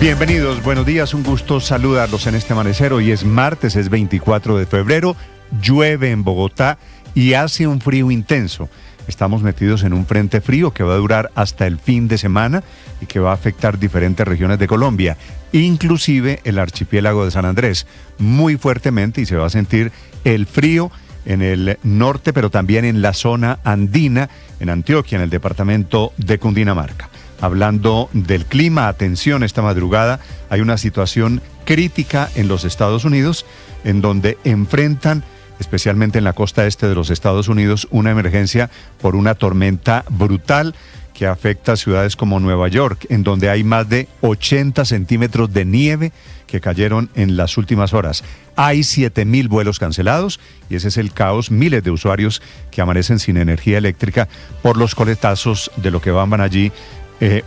Bienvenidos, buenos días, un gusto saludarlos en este amanecer. Hoy es martes, es 24 de febrero, llueve en Bogotá y hace un frío intenso. Estamos metidos en un frente frío que va a durar hasta el fin de semana y que va a afectar diferentes regiones de Colombia, inclusive el archipiélago de San Andrés, muy fuertemente, y se va a sentir el frío en el norte, pero también en la zona andina, en Antioquia, en el departamento de Cundinamarca. Hablando del clima, atención, esta madrugada hay una situación crítica en los Estados Unidos, en donde enfrentan, especialmente en la costa este de los Estados Unidos, una emergencia por una tormenta brutal que afecta a ciudades como Nueva York, en donde hay más de 80 centímetros de nieve que cayeron en las últimas horas. Hay 7,000 vuelos cancelados y ese es el caos. Miles de usuarios que amanecen sin energía eléctrica por los coletazos de lo que van allí,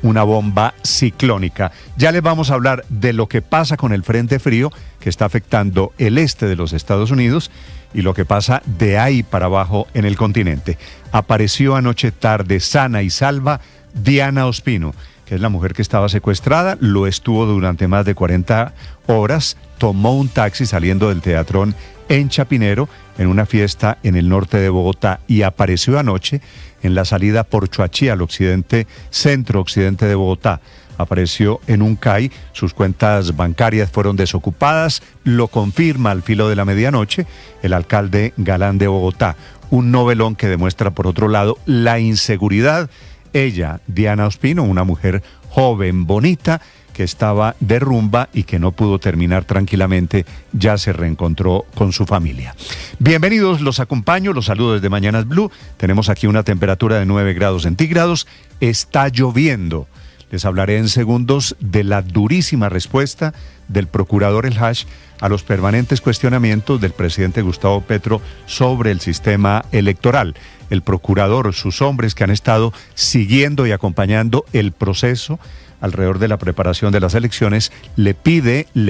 una bomba ciclónica. Ya les vamos a hablar de lo que pasa con el frente frío que está afectando el este de los Estados Unidos y lo que pasa de ahí para abajo en el continente. Apareció anoche tarde, sana y salva, Diana Ospino, que es la mujer que estaba secuestrada, lo estuvo durante más de 40 horas, tomó un taxi saliendo del Teatrón en Chapinero, en una fiesta en el norte de Bogotá, y apareció anoche en la salida por Choachí, al occidente, centro-occidente de Bogotá. Apareció en un CAI, sus cuentas bancarias fueron desocupadas, lo confirma al filo de la medianoche el alcalde Galán de Bogotá. Un novelón que demuestra, por otro lado, la inseguridad. Ella, Diana Ospino, una mujer joven, bonita, que estaba de rumba y que no pudo terminar tranquilamente, ya se reencontró con su familia. Bienvenidos, los acompaño, los saludo desde Mañanas Blue. Tenemos aquí una temperatura de 9 grados centígrados, está lloviendo. Les hablaré en segundos de la durísima respuesta del procurador El Hash a los permanentes cuestionamientos del presidente Gustavo Petro sobre el sistema electoral. El procurador, sus hombres que han estado siguiendo y acompañando el proceso alrededor de la preparación de las elecciones, le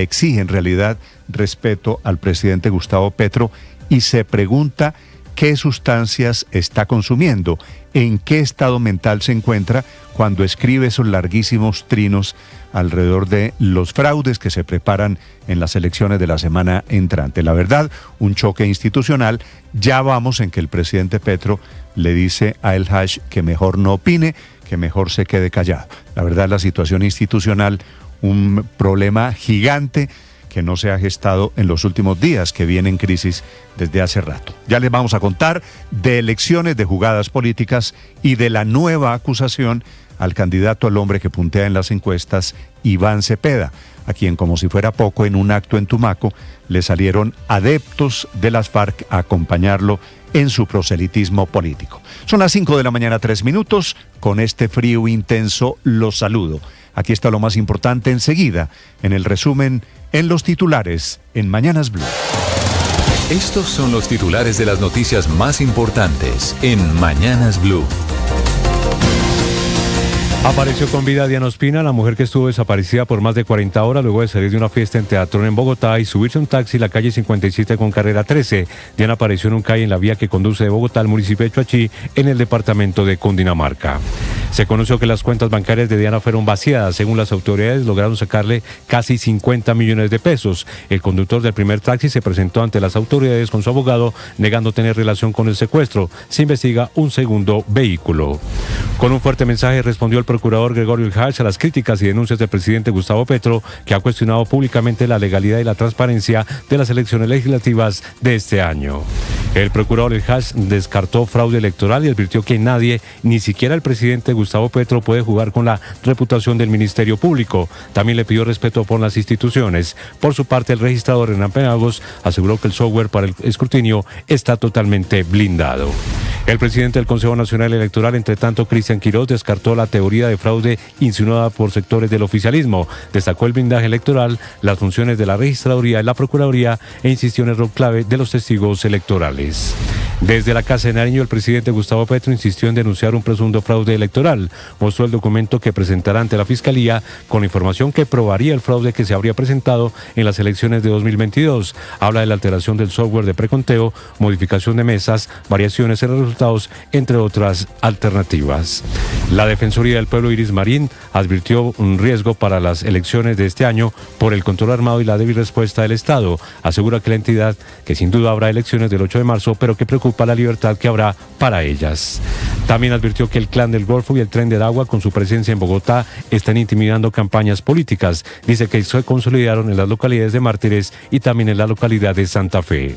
exige en realidad respeto al presidente Gustavo Petro y se pregunta qué sustancias está consumiendo, en qué estado mental se encuentra cuando escribe esos larguísimos trinos alrededor de los fraudes que se preparan en las elecciones de la semana entrante. La verdad, un choque institucional. Ya vamos en que el presidente Petro le dice a El Hash que mejor no opine, que mejor se quede callado. La verdad, la situación institucional, un problema gigante que no se ha gestado en los últimos días, que viene en crisis desde hace rato. Ya les vamos a contar de elecciones, de jugadas políticas y de la nueva acusación al candidato al hombre que puntea en las encuestas, Iván Cepeda, a quien, como si fuera poco, en un acto en Tumaco, le salieron adeptos de las FARC a acompañarlo en su proselitismo político. Son las 5 de la mañana, 3 minutos. Con este frío intenso los saludo. Aquí está lo más importante enseguida, en el resumen, en los titulares, en Mañanas Blue. Estos son los titulares de las noticias más importantes en Mañanas Blue. Apareció con vida Diana Ospina, la mujer que estuvo desaparecida por más de 40 horas luego de salir de una fiesta en Teatrón en Bogotá y subirse a un taxi en la calle 57 con carrera 13. Diana apareció en un CAI en la vía que conduce de Bogotá al municipio de Choachí, en el departamento de Cundinamarca. Se conoció que las cuentas bancarias de Diana fueron vaciadas. Según las autoridades, lograron sacarle casi 50 millones de pesos. El conductor del primer taxi se presentó ante las autoridades con su abogado, negando tener relación con el secuestro. Se investiga un segundo vehículo. Con un fuerte mensaje respondió el procurador Gregorio El Hash a las críticas y denuncias del presidente Gustavo Petro, que ha cuestionado públicamente la legalidad y la transparencia de las elecciones legislativas de este año. El procurador El Hash descartó fraude electoral y advirtió que nadie, ni siquiera el presidente Gustavo Petro, puede jugar con la reputación del Ministerio Público. También le pidió respeto por las instituciones. Por su parte, el registrador Hernán Penagos aseguró que el software para el escrutinio está totalmente blindado. El presidente del Consejo Nacional Electoral, entre tanto, Cristian Quirós, descartó la teoría de fraude insinuada por sectores del oficialismo. Destacó el blindaje electoral, las funciones de la registraduría y la procuraduría e insistió en el rol clave de los testigos electorales. Desde la Casa de Nariño, el presidente Gustavo Petro insistió en denunciar un presunto fraude electoral. Mostró el documento que presentará ante la Fiscalía con información que probaría el fraude que se habría presentado en las elecciones de 2022. Habla de la alteración del software de preconteo, modificación de mesas, variaciones en los resultados, entre otras alternativas. La Defensoría del Pueblo, Iris Marín, advirtió un riesgo para las elecciones de este año por el control armado y la débil respuesta del Estado. Asegura que la entidad, que sin duda habrá elecciones del 8 de marzo, pero que preocupa la libertad que habrá para ellas. También advirtió que el Clan del Golfo y el Tren del Agua, con su presencia en Bogotá, están intimidando campañas políticas. Dice que se consolidaron en las localidades de Mártires y también en la localidad de Santa Fe.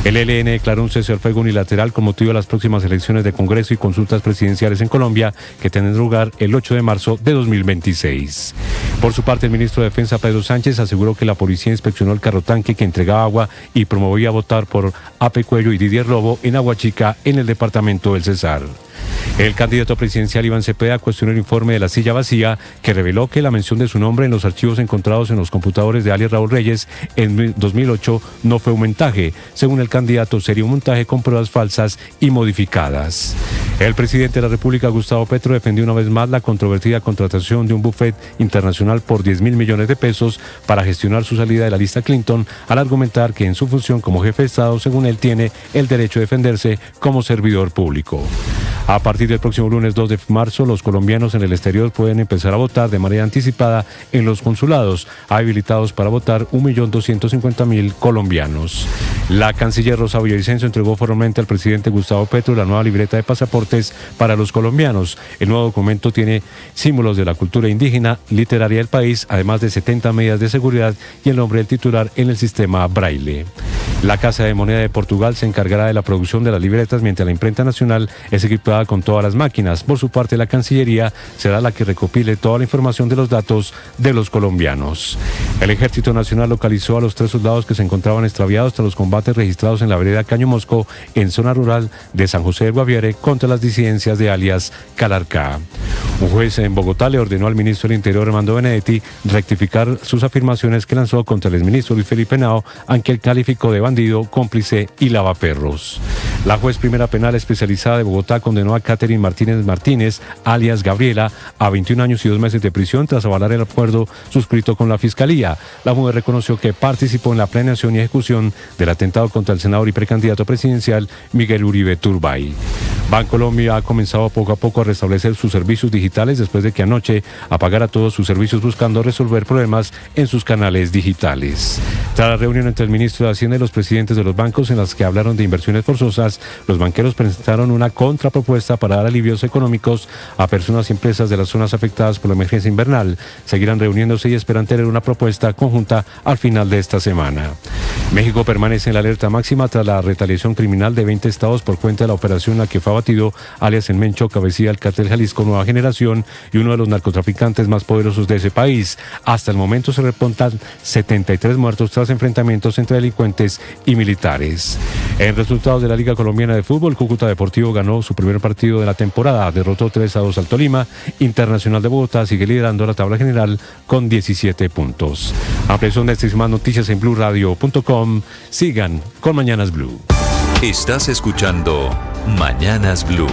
El ELN declaró un cese al fuego unilateral con motivo de las próximas elecciones de Congreso y consultas presidenciales en Colombia, que tendrán lugar el 8 de marzo de 2026. Por su parte, el ministro de Defensa, Pedro Sánchez, aseguró que la policía inspeccionó el carro tanque que entregaba agua y promovía votar por Ape Cuello y Didier Lobo en Aguachica, en el departamento del Cesar. El candidato presidencial Iván Cepeda cuestionó el informe de La Silla Vacía, que reveló que la mención de su nombre en los archivos encontrados en los computadores de alias Raúl Reyes en 2008 no fue un montaje. Según el candidato, sería un montaje con pruebas falsas y modificadas. El presidente de la República, Gustavo Petro, defendió una vez más la controvertida contratación de un buffet internacional por 10.000 millones de pesos para gestionar su salida de la lista Clinton, al argumentar que en su función como jefe de Estado, según él, tiene el derecho a defenderse como servidor público. A partir del próximo lunes 2 de marzo, los colombianos en el exterior pueden empezar a votar de manera anticipada en los consulados, habilitados para votar 1.250.000 colombianos. La canciller Rosa Villavicencio entregó formalmente al presidente Gustavo Petro la nueva libreta de pasaportes para los colombianos. El nuevo documento tiene símbolos de la cultura indígena, literaria del país, además de 70 medidas de seguridad y el nombre del titular en el sistema Braille. La Casa de Moneda de Portugal se encargará de la producción de las libretas, mientras la imprenta nacional es equipada con todas las máquinas. Por su parte, la Cancillería será la que recopile toda la información de los datos de los colombianos. El Ejército Nacional localizó a los 3 soldados que se encontraban extraviados tras los combates registrados en la vereda Caño Mosco, en zona rural de San José del Guaviare, contra las disidencias de alias Calarcá. Un juez en Bogotá le ordenó al ministro del Interior, Armando Benedetti, rectificar sus afirmaciones que lanzó contra el exministro Luis Felipe Henao, aunque él calificó de bandido, cómplice y lavaperros. La juez primera penal especializada de Bogotá condenó a Catherine Martínez, alias Gabriela, a 21 años y 2 meses de prisión tras avalar el acuerdo suscrito con la Fiscalía. La mujer reconoció que participó en la planeación y ejecución del atentado contra el senador y precandidato presidencial Miguel Uribe Turbay. Bancolombia ha comenzado poco a poco a restablecer sus servicios digitales después de que anoche apagara todos sus servicios buscando resolver problemas en sus canales digitales. Tras la reunión entre el ministro de Hacienda y los presidentes de los bancos, en las que hablaron de inversiones forzosas, los banqueros presentaron una contrapropuesta para dar alivios económicos a personas y empresas de las zonas afectadas por la emergencia invernal. Seguirán reuniéndose y esperan tener una propuesta conjunta al final de esta semana. México permanece en la alerta máxima tras la retaliación criminal de 20 estados por cuenta de la operación en la que fue abatido alias El Mencho, cabecilla del cártel Jalisco Nueva Generación y uno de los narcotraficantes más poderosos de ese país. Hasta el momento se reportan 73 muertos tras enfrentamientos entre delincuentes y militares. En resultados de la Liga Colombiana de Fútbol, Cúcuta Deportivo ganó su primer partido de la temporada, derrotó 3-2 al Tolima. Internacional de Bogotá sigue liderando la tabla general con 17 puntos. Ampliación de estas y más noticias en BluRadio.com. Sigan con Mañanas Blue. Estás escuchando Mañanas Blue.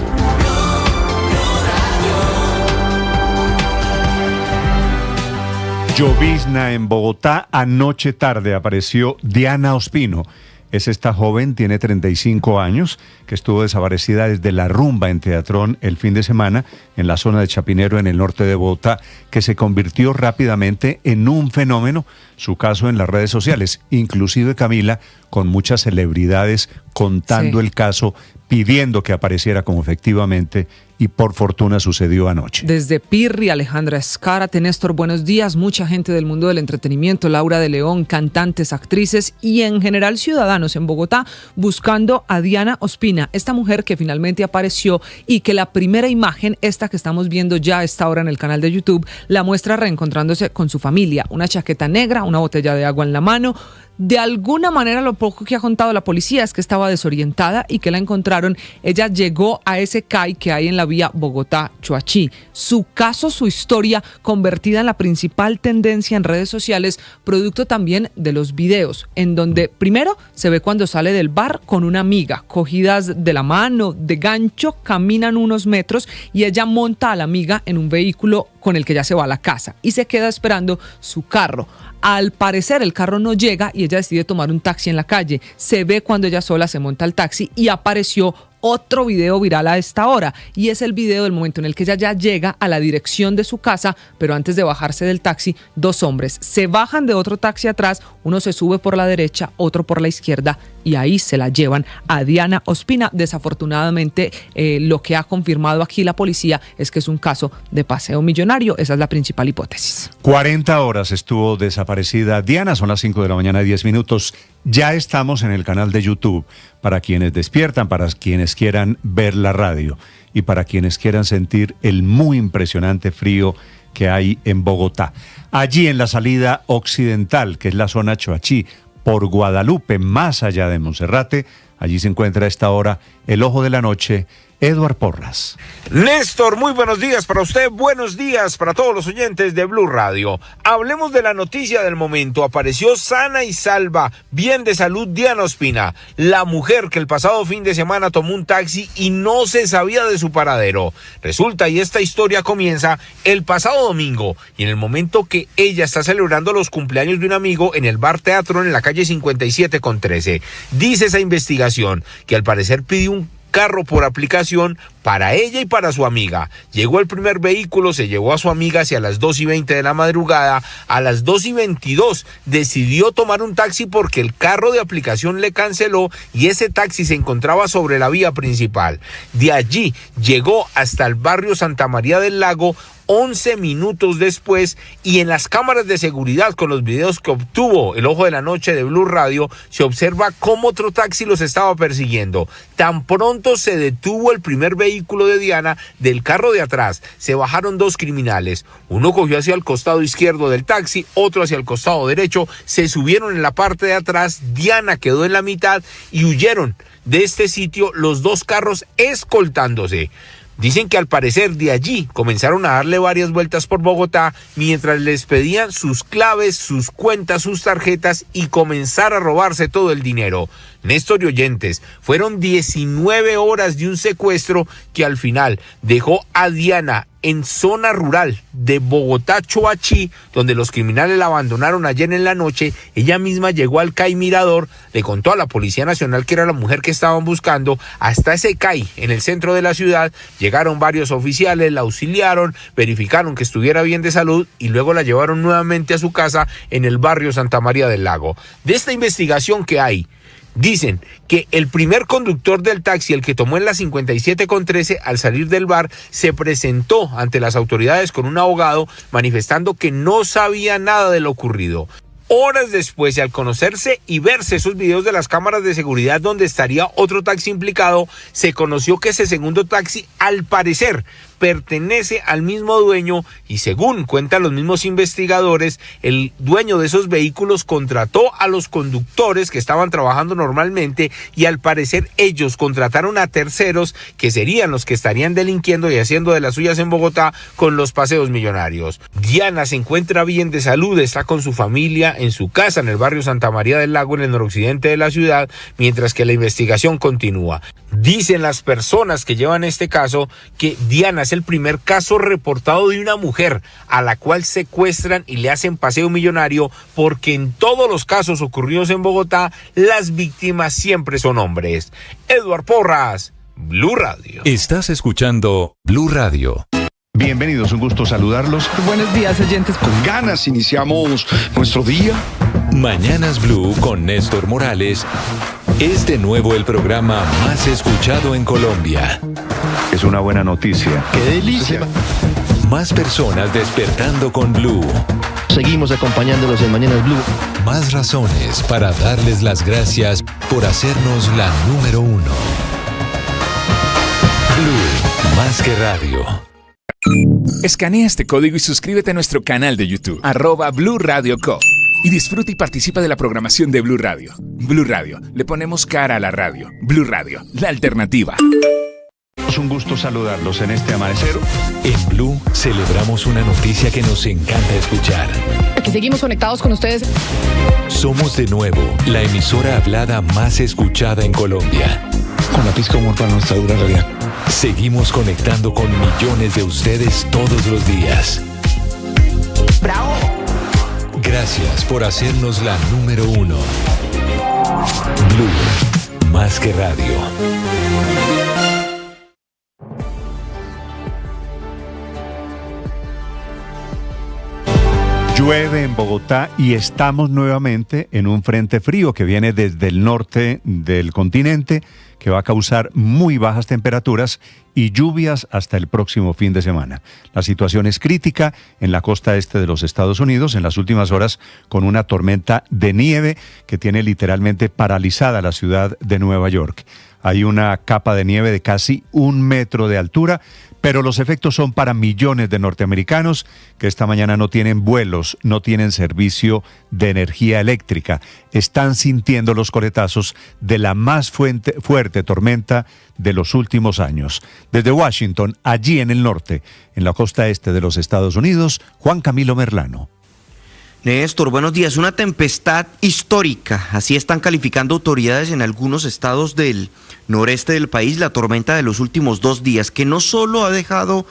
Llovizna en Bogotá. Anoche tarde apareció Diana Ospino. Es esta joven, tiene 35 años, que estuvo desaparecida desde la rumba en Teatrón el fin de semana en la zona de Chapinero, en el norte de Bogotá, que se convirtió rápidamente en un fenómeno. Su caso en las redes sociales, inclusive Camila, con muchas celebridades contando el caso, pidiendo que apareciera como efectivamente, y por fortuna sucedió anoche. Desde Pirri, Alejandra Escárate, Néstor, buenos días, mucha gente del mundo del entretenimiento, Laura de León, cantantes, actrices y en general ciudadanos en Bogotá buscando a Diana Ospina, esta mujer que finalmente apareció y que la primera imagen, esta que estamos viendo ya a esta hora en el canal de YouTube, la muestra reencontrándose con su familia, una chaqueta negra, una botella de agua en la mano, De alguna manera, lo poco que ha contado la policía es que estaba desorientada y que la encontraron. Ella llegó a ese CAI que hay en la vía Bogotá-Choachí. Su caso, su historia, convertida en la principal tendencia en redes sociales, producto también de los videos, en donde primero se ve cuando sale del bar con una amiga, cogidas de la mano, de gancho, caminan unos metros y ella monta a la amiga en un vehículo con el que ya se va a la casa y se queda esperando su carro. Al parecer el carro no llega y ella decide tomar un taxi en la calle. Se ve cuando ella sola se monta al taxi y apareció otro video viral a esta hora, y es el video del momento en el que ella ya llega a la dirección de su casa, pero antes de bajarse del taxi, dos hombres se bajan de otro taxi atrás, uno se sube por la derecha, otro por la izquierda, y ahí se la llevan a Diana Ospina. Desafortunadamente, lo que ha confirmado aquí la policía es que es un caso de paseo millonario. Esa es la principal hipótesis. 40 horas estuvo desaparecida Diana, son las 5 de la mañana y 10 minutos. Ya estamos en el canal de YouTube para quienes despiertan, para quienes quieran ver la radio y para quienes quieran sentir el muy impresionante frío que hay en Bogotá. Allí en la salida occidental, que es la zona Choachí, por Guadalupe, más allá de Monserrate, allí se encuentra a esta hora el ojo de la noche, Eduard Porras. Néstor, muy buenos días para usted, buenos días para todos los oyentes de Blue Radio. Hablemos de la noticia del momento. Apareció sana y salva, bien de salud, Diana Ospina, la mujer que el pasado fin de semana tomó un taxi y no se sabía de su paradero. Resulta, y esta historia comienza el pasado domingo, y en el momento que ella está celebrando los cumpleaños de un amigo en el bar Teatro en la calle 57 con 13. Dice esa investigación que al parecer pidió un carro por aplicación para ella y para su amiga. Llegó el primer vehículo, se llevó a su amiga hacia las 2:20 de la madrugada. A las 2:22 decidió tomar un taxi porque el carro de aplicación le canceló y ese taxi se encontraba sobre la vía principal. De allí llegó hasta el barrio Santa María del Lago 11 minutos después, y en las cámaras de seguridad con los videos que obtuvo el ojo de la noche de Blue Radio se observa cómo otro taxi los estaba persiguiendo. Tan pronto se detuvo el primer vehículo de Diana, del carro de atrás se bajaron dos criminales. Uno cogió hacia el costado izquierdo del taxi, otro hacia el costado derecho, se subieron en la parte de atrás, Diana quedó en la mitad y huyeron de este sitio los dos carros escoltándose. Dicen que al parecer de allí comenzaron a darle varias vueltas por Bogotá mientras les pedían sus claves, sus cuentas, sus tarjetas y comenzar a robarse todo el dinero. Néstor y oyentes, fueron 19 horas de un secuestro que al final dejó a Diana en zona rural de Bogotá-Choachí, donde los criminales la abandonaron ayer en la noche. Ella misma llegó al CAI Mirador, le contó a la Policía Nacional que era la mujer que estaban buscando. Hasta ese CAI, en el centro de la ciudad, llegaron varios oficiales, la auxiliaron, verificaron que estuviera bien de salud y luego la llevaron nuevamente a su casa en el barrio Santa María del Lago. De esta investigación que hay, dicen que el primer conductor del taxi, el que tomó en la 57 con 13, al salir del bar, se presentó ante las autoridades con un abogado manifestando que no sabía nada de lo ocurrido. Horas después, y al conocerse y verse esos videos de las cámaras de seguridad donde estaría otro taxi implicado, se conoció que ese segundo taxi, al parecer, pertenece al mismo dueño y según cuentan los mismos investigadores, el dueño de esos vehículos contrató a los conductores que estaban trabajando normalmente y al parecer ellos contrataron a terceros que serían los que estarían delinquiendo y haciendo de las suyas en Bogotá con los paseos millonarios. Diana se encuentra bien de salud, está con su familia en su casa en el barrio Santa María del Lago en el noroccidente de la ciudad, mientras que la investigación continúa. Dicen las personas que llevan este caso que Diana es el primer caso reportado de una mujer a la cual secuestran y le hacen paseo millonario, porque en todos los casos ocurridos en Bogotá, las víctimas siempre son hombres. Eduard Porras, Blue Radio. Estás escuchando Blue Radio. Bienvenidos, un gusto saludarlos. Buenos días, oyentes. Con ganas iniciamos nuestro día. Mañanas Blue con Néstor Morales es de nuevo el programa más escuchado en Colombia. Es una buena noticia. ¡Qué delicia! Más personas despertando con Blue. Seguimos acompañándolos en Mañanas Blue. Más razones para darles las gracias por hacernos la número uno. Blue, más que radio. Escanea este código y suscríbete a nuestro canal de YouTube, @Blue Radio Co. y disfruta y participa de la programación de Blue Radio. Blue Radio, le ponemos cara a la radio. Blue Radio, la alternativa. Es un gusto saludarlos en este amanecer. En Blue celebramos una noticia que nos encanta escuchar. Aquí seguimos conectados con ustedes. Somos de nuevo la emisora hablada más escuchada en Colombia. Con la pizca humor para nuestra dura realidad. Seguimos conectando con millones de ustedes todos los días. ¡Bravo! Gracias por hacernos la número 1. Blue, más que radio. Llueve en Bogotá y estamos nuevamente en un frente frío que viene desde el norte del continente, que va a causar muy bajas temperaturas y lluvias hasta el próximo fin de semana. La situación es crítica en la costa este de los Estados Unidos en las últimas horas, con una tormenta de nieve que tiene literalmente paralizada la ciudad de Nueva York. Hay una capa de nieve de casi 1 metro de altura, pero los efectos son para millones de norteamericanos que esta mañana no tienen vuelos, no tienen servicio de energía eléctrica. Están sintiendo los coletazos de la más fuerte tormenta de los últimos años. Desde Washington, allí en el norte, en la costa este de los Estados Unidos, Juan Camilo Merlano. Néstor, buenos días. Una tempestad histórica, así están calificando autoridades en algunos estados del noreste del país, la tormenta de los últimos 2 días, que no solo ha dejado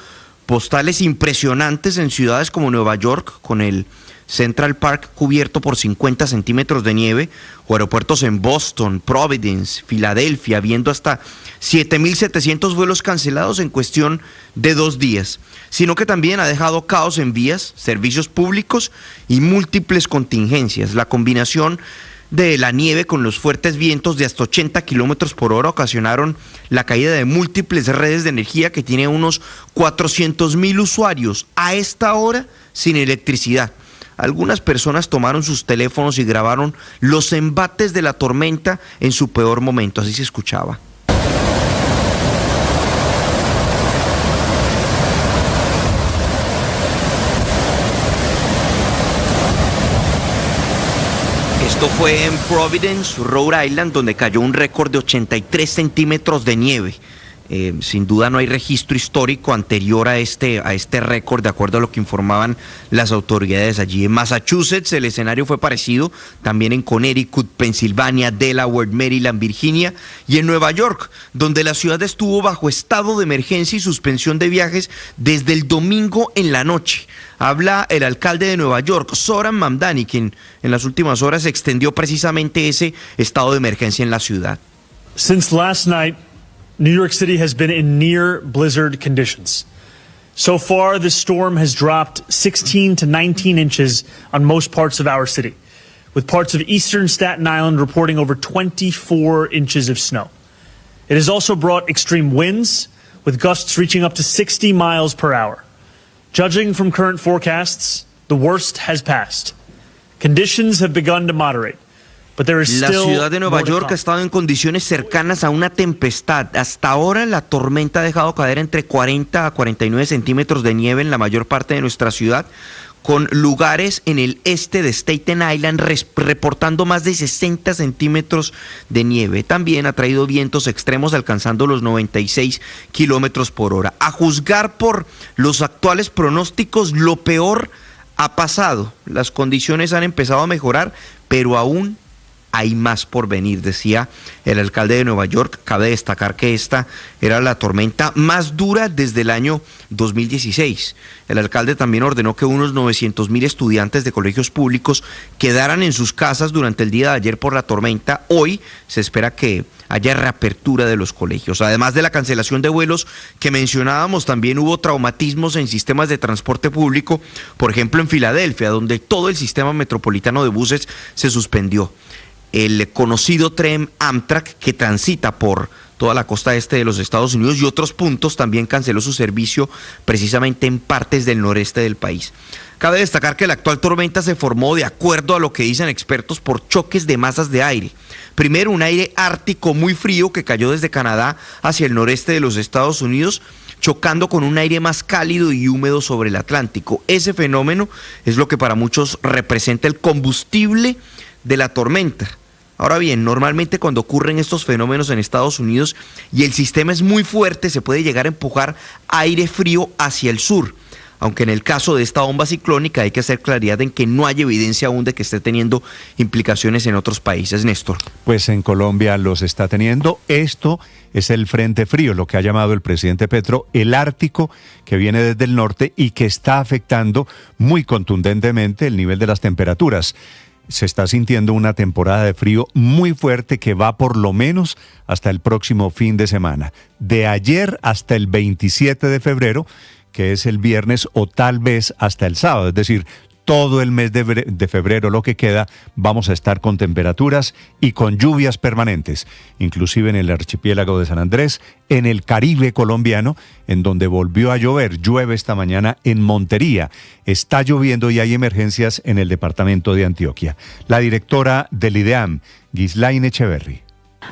postales impresionantes en ciudades como Nueva York, con el Central Park cubierto por 50 centímetros de nieve, o aeropuertos en Boston, Providence, Filadelfia, viendo hasta 7.700 vuelos cancelados en cuestión de 2 días, sino que también ha dejado caos en vías, servicios públicos y múltiples contingencias. La combinación de la nieve con los fuertes vientos de hasta 80 kilómetros por hora ocasionaron la caída de múltiples redes de energía que tiene unos 400.000 usuarios a esta hora sin electricidad. Algunas personas tomaron sus teléfonos y grabaron los embates de la tormenta en su peor momento, así se escuchaba. Esto fue en Providence, Rhode Island, donde cayó un récord de 83 centímetros de nieve. Sin duda no hay registro histórico anterior a este récord, de acuerdo a lo que informaban las autoridades allí. En Massachusetts el escenario fue parecido, también en Connecticut, Pensilvania, Delaware, Maryland, Virginia y en Nueva York, donde la ciudad estuvo bajo estado de emergencia y suspensión de viajes desde el domingo en la noche. Habla el alcalde de Nueva York, Zohran Mamdani, quien en las últimas horas extendió precisamente ese estado de emergencia en la ciudad. Since last night, New York City has been in near blizzard conditions. So far, this storm has dropped 16 to 19 inches on most parts of our city, with parts of eastern Staten Island reporting over 24 inches of snow. It has also brought extreme winds, with gusts reaching up to 60 miles per hour. Judging from current forecasts, the worst has passed. Conditions have begun to moderate. La ciudad de Nueva York ha estado en condiciones cercanas a una tempestad. Hasta ahora la tormenta ha dejado caer entre 40 a 49 centímetros de nieve en la mayor parte de nuestra ciudad, con lugares en el este de Staten Island reportando más de 60 centímetros de nieve. También ha traído vientos extremos alcanzando los 96 kilómetros por hora. A juzgar por los actuales pronósticos, lo peor ha pasado. Las condiciones han empezado a mejorar, pero aún hay más por venir, decía el alcalde de Nueva York. Cabe destacar que esta era la tormenta más dura desde el año 2016. El alcalde también ordenó que unos 900.000 estudiantes de colegios públicos quedaran en sus casas durante el día de ayer por la tormenta. Hoy se espera que haya reapertura de los colegios. Además de la cancelación de vuelos que mencionábamos, también hubo traumatismos en sistemas de transporte público, por ejemplo en Filadelfia, donde todo el sistema metropolitano de buses se suspendió. El conocido tren Amtrak, que transita por toda la costa este de los Estados Unidos y otros puntos, también canceló su servicio precisamente en partes del noreste del país. Cabe destacar que la actual tormenta se formó, de acuerdo a lo que dicen expertos, por choques de masas de aire. Primero, un aire ártico muy frío que cayó desde Canadá hacia el noreste de los Estados Unidos, chocando con un aire más cálido y húmedo sobre el Atlántico. Ese fenómeno es lo que para muchos representa el combustible de la tormenta. Ahora bien, normalmente cuando ocurren estos fenómenos en Estados Unidos y el sistema es muy fuerte, se puede llegar a empujar aire frío hacia el sur. Aunque en el caso de esta bomba ciclónica hay que hacer claridad en que no hay evidencia aún de que esté teniendo implicaciones en otros países, Néstor. Pues en Colombia los está teniendo. Esto es el frente frío, lo que ha llamado el presidente Petro el Ártico, que viene desde el norte y que está afectando muy contundentemente el nivel de las temperaturas. Se está sintiendo una temporada de frío muy fuerte que va por lo menos hasta el próximo fin de semana. De ayer hasta el 27 de febrero, que es el viernes, o tal vez hasta el sábado, es decir, todo el mes de febrero, lo que queda, vamos a estar con temperaturas y con lluvias permanentes, inclusive en el archipiélago de San Andrés, en el Caribe colombiano, en donde volvió a llover. Llueve esta mañana en Montería, está lloviendo y hay emergencias en el departamento de Antioquia. La directora del IDEAM, Ghislaine Echeverry.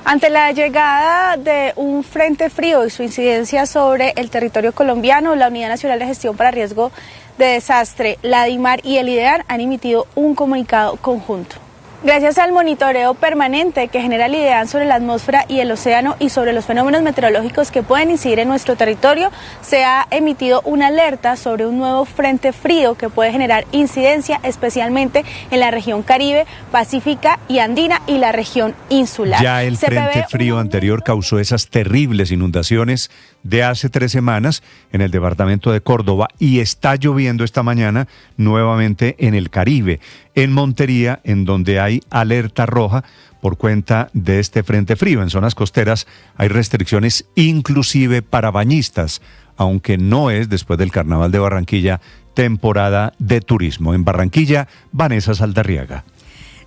Ante la llegada de un frente frío y su incidencia sobre el territorio colombiano, la Unidad Nacional de Gestión para Riesgo de Desastre, la DIMAR y el IDEAM han emitido un comunicado conjunto. Gracias al monitoreo permanente que genera el IDEAM sobre la atmósfera y el océano y sobre los fenómenos meteorológicos que pueden incidir en nuestro territorio, se ha emitido una alerta sobre un nuevo frente frío que puede generar incidencia especialmente en la región Caribe, Pacífica y Andina y la región insular. Ya el frente frío anterior causó esas terribles inundaciones de hace 3 semanas en el departamento de Córdoba y está lloviendo esta mañana nuevamente en el Caribe, en Montería, en donde hay alerta roja por cuenta de este frente frío. En zonas costeras hay restricciones inclusive para bañistas, aunque no es, después del Carnaval de Barranquilla, temporada de turismo. En Barranquilla, Vanessa Saldarriaga.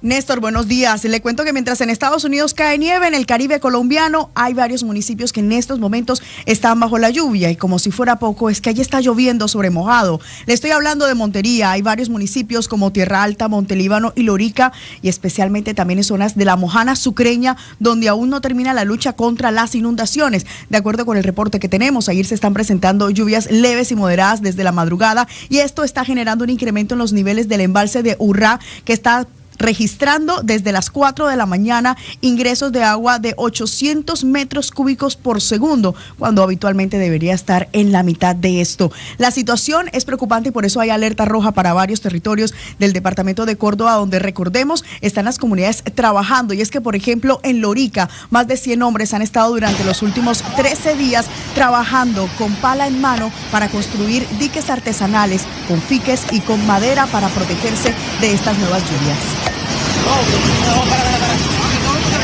Néstor, buenos días. Le cuento que mientras en Estados Unidos cae nieve, en el Caribe colombiano hay varios municipios que en estos momentos están bajo la lluvia y como si fuera poco, es que allí está lloviendo sobre mojado. Le estoy hablando de Montería, hay varios municipios como Tierra Alta, Montelíbano y Lorica y especialmente también en zonas de la Mojana Sucreña, donde aún no termina la lucha contra las inundaciones. De acuerdo con el reporte que tenemos, ayer se están presentando lluvias leves y moderadas desde la madrugada y esto está generando un incremento en los niveles del embalse de Urrá, que está registrando desde las 4 de la mañana ingresos de agua de 800 metros cúbicos por segundo, cuando habitualmente debería estar en la mitad de esto. La situación es preocupante y por eso hay alerta roja para varios territorios del departamento de Córdoba, donde, recordemos, están las comunidades trabajando. Y es que, por ejemplo, en Lorica, más de 100 hombres han estado durante los últimos 13 días trabajando con pala en mano para construir diques artesanales, con fiques y con madera para protegerse de estas nuevas lluvias.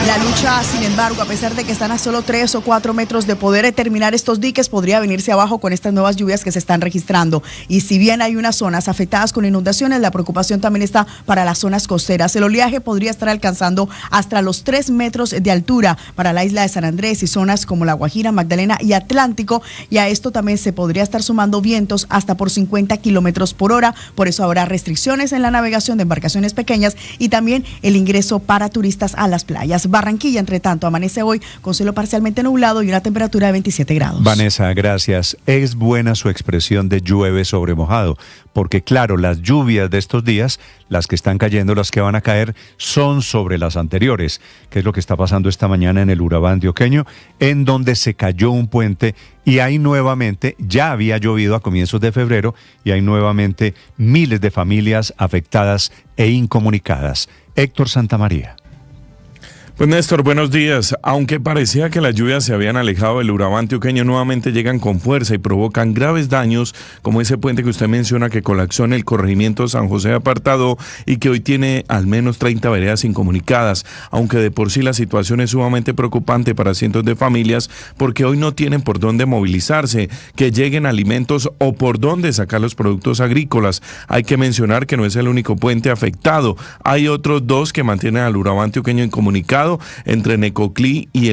La lucha, sin embargo, a pesar de que están a solo 3 o 4 metros de poder terminar estos diques, podría venirse abajo con estas nuevas lluvias que se están registrando. Y si bien hay unas zonas afectadas con inundaciones, la preocupación también está para las zonas costeras. El oleaje podría estar alcanzando hasta los 3 metros de altura para la isla de San Andrés y zonas como La Guajira, Magdalena y Atlántico. Y a esto también se podría estar sumando vientos hasta por 50 kilómetros por hora. Por eso habrá restricciones en la navegación de embarcaciones pequeñas y también el ingreso para turistas a las playas. Barranquilla, entre tanto, amanece hoy con cielo parcialmente nublado y una temperatura de 27 grados. Vanessa, gracias. Es buena su expresión de llueve sobre mojado, porque claro, las lluvias de estos días, las que están cayendo, las que van a caer, son sobre las anteriores, que es lo que está pasando esta mañana en el Urabá antioqueño, en donde se cayó un puente y hay nuevamente, ya había llovido a comienzos de febrero, y hay nuevamente miles de familias afectadas e incomunicadas. Héctor Santamaría. Pues Néstor, buenos días. Aunque parecía que las lluvias se habían alejado del Urabá antioqueño, nuevamente llegan con fuerza y provocan graves daños, como ese puente que usted menciona que colapsó en el corregimiento San José de Apartadó y que hoy tiene al menos 30 veredas incomunicadas, aunque de por sí la situación es sumamente preocupante para cientos de familias porque hoy no tienen por dónde movilizarse, que lleguen alimentos o por dónde sacar los productos agrícolas. Hay que mencionar que no es el único puente afectado, hay otros 2 que mantienen al Urabá antioqueño incomunicado complicado entre Necoclí y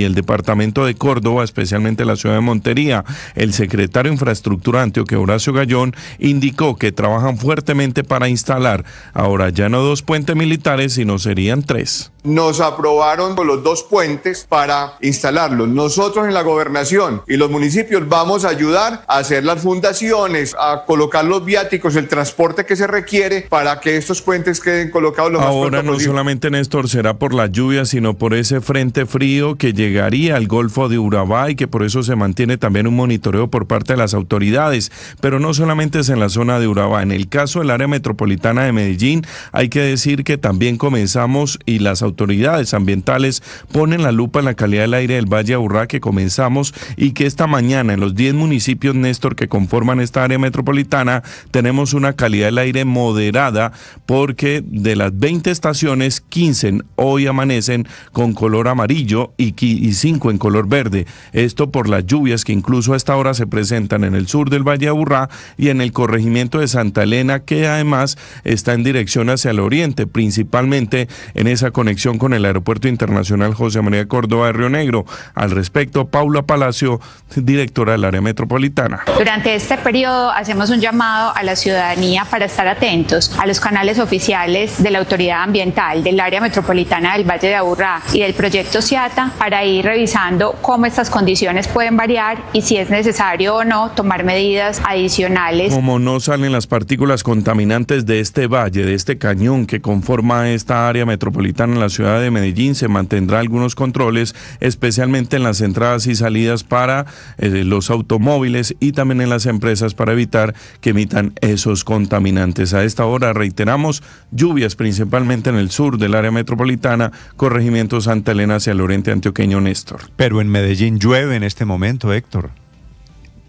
el departamento de Córdoba, especialmente la ciudad de Montería. El secretario de Infraestructura de Antioquia, Horacio Gallón, indicó que trabajan fuertemente para instalar ahora ya no 2 puentes militares, sino serían 3. Nos aprobaron los 2 puentes para instalarlos. Nosotros en la gobernación y los municipios vamos a ayudar a hacer las fundaciones, a colocar los viáticos, el transporte que se requiere para que estos puentes queden colocados lo más pronto posible. Ahora no solamente, Néstor, será por la lluvia, sino por ese frente frío que llegaría al Golfo de Urabá y que por eso se mantiene también un monitoreo por parte de las autoridades. Pero no solamente es en la zona de Urabá. En el caso del área metropolitana de Medellín, hay que decir que también comenzamos y las autoridades ambientales ponen la lupa en la calidad del aire del Valle de Aburrá, que comenzamos y que esta mañana en los 10 municipios, Néstor, que conforman esta área metropolitana, tenemos una calidad del aire moderada, porque de las 20 estaciones, 15 hoy amanecen con color amarillo y 5 en color verde. Esto por las lluvias que incluso a esta hora se presentan en el sur del Valle de Aburrá y en el corregimiento de Santa Elena, que además está en dirección hacia el oriente, principalmente en esa conexión con el Aeropuerto Internacional José María Córdoba de Río Negro. Al respecto, Paula Palacio, directora del área metropolitana. Durante este periodo hacemos un llamado a la ciudadanía para estar atentos a los canales oficiales de la Autoridad Ambiental del área metropolitana del Valle de Aburrá y del proyecto CIATA, para ir revisando cómo estas condiciones pueden variar y si es necesario o no tomar medidas adicionales. Como no salen las partículas contaminantes de este valle, de este cañón que conforma esta área metropolitana en la ciudad de Medellín, se mantendrá algunos controles, especialmente en las entradas y salidas para los automóviles y también en las empresas, para evitar que emitan esos contaminantes. A esta hora, reiteramos, lluvias principalmente en el sur del área metropolitana, corregimiento Santa Elena hacia el oriente antioqueño, Néstor. Pero en Medellín llueve en este momento, Héctor.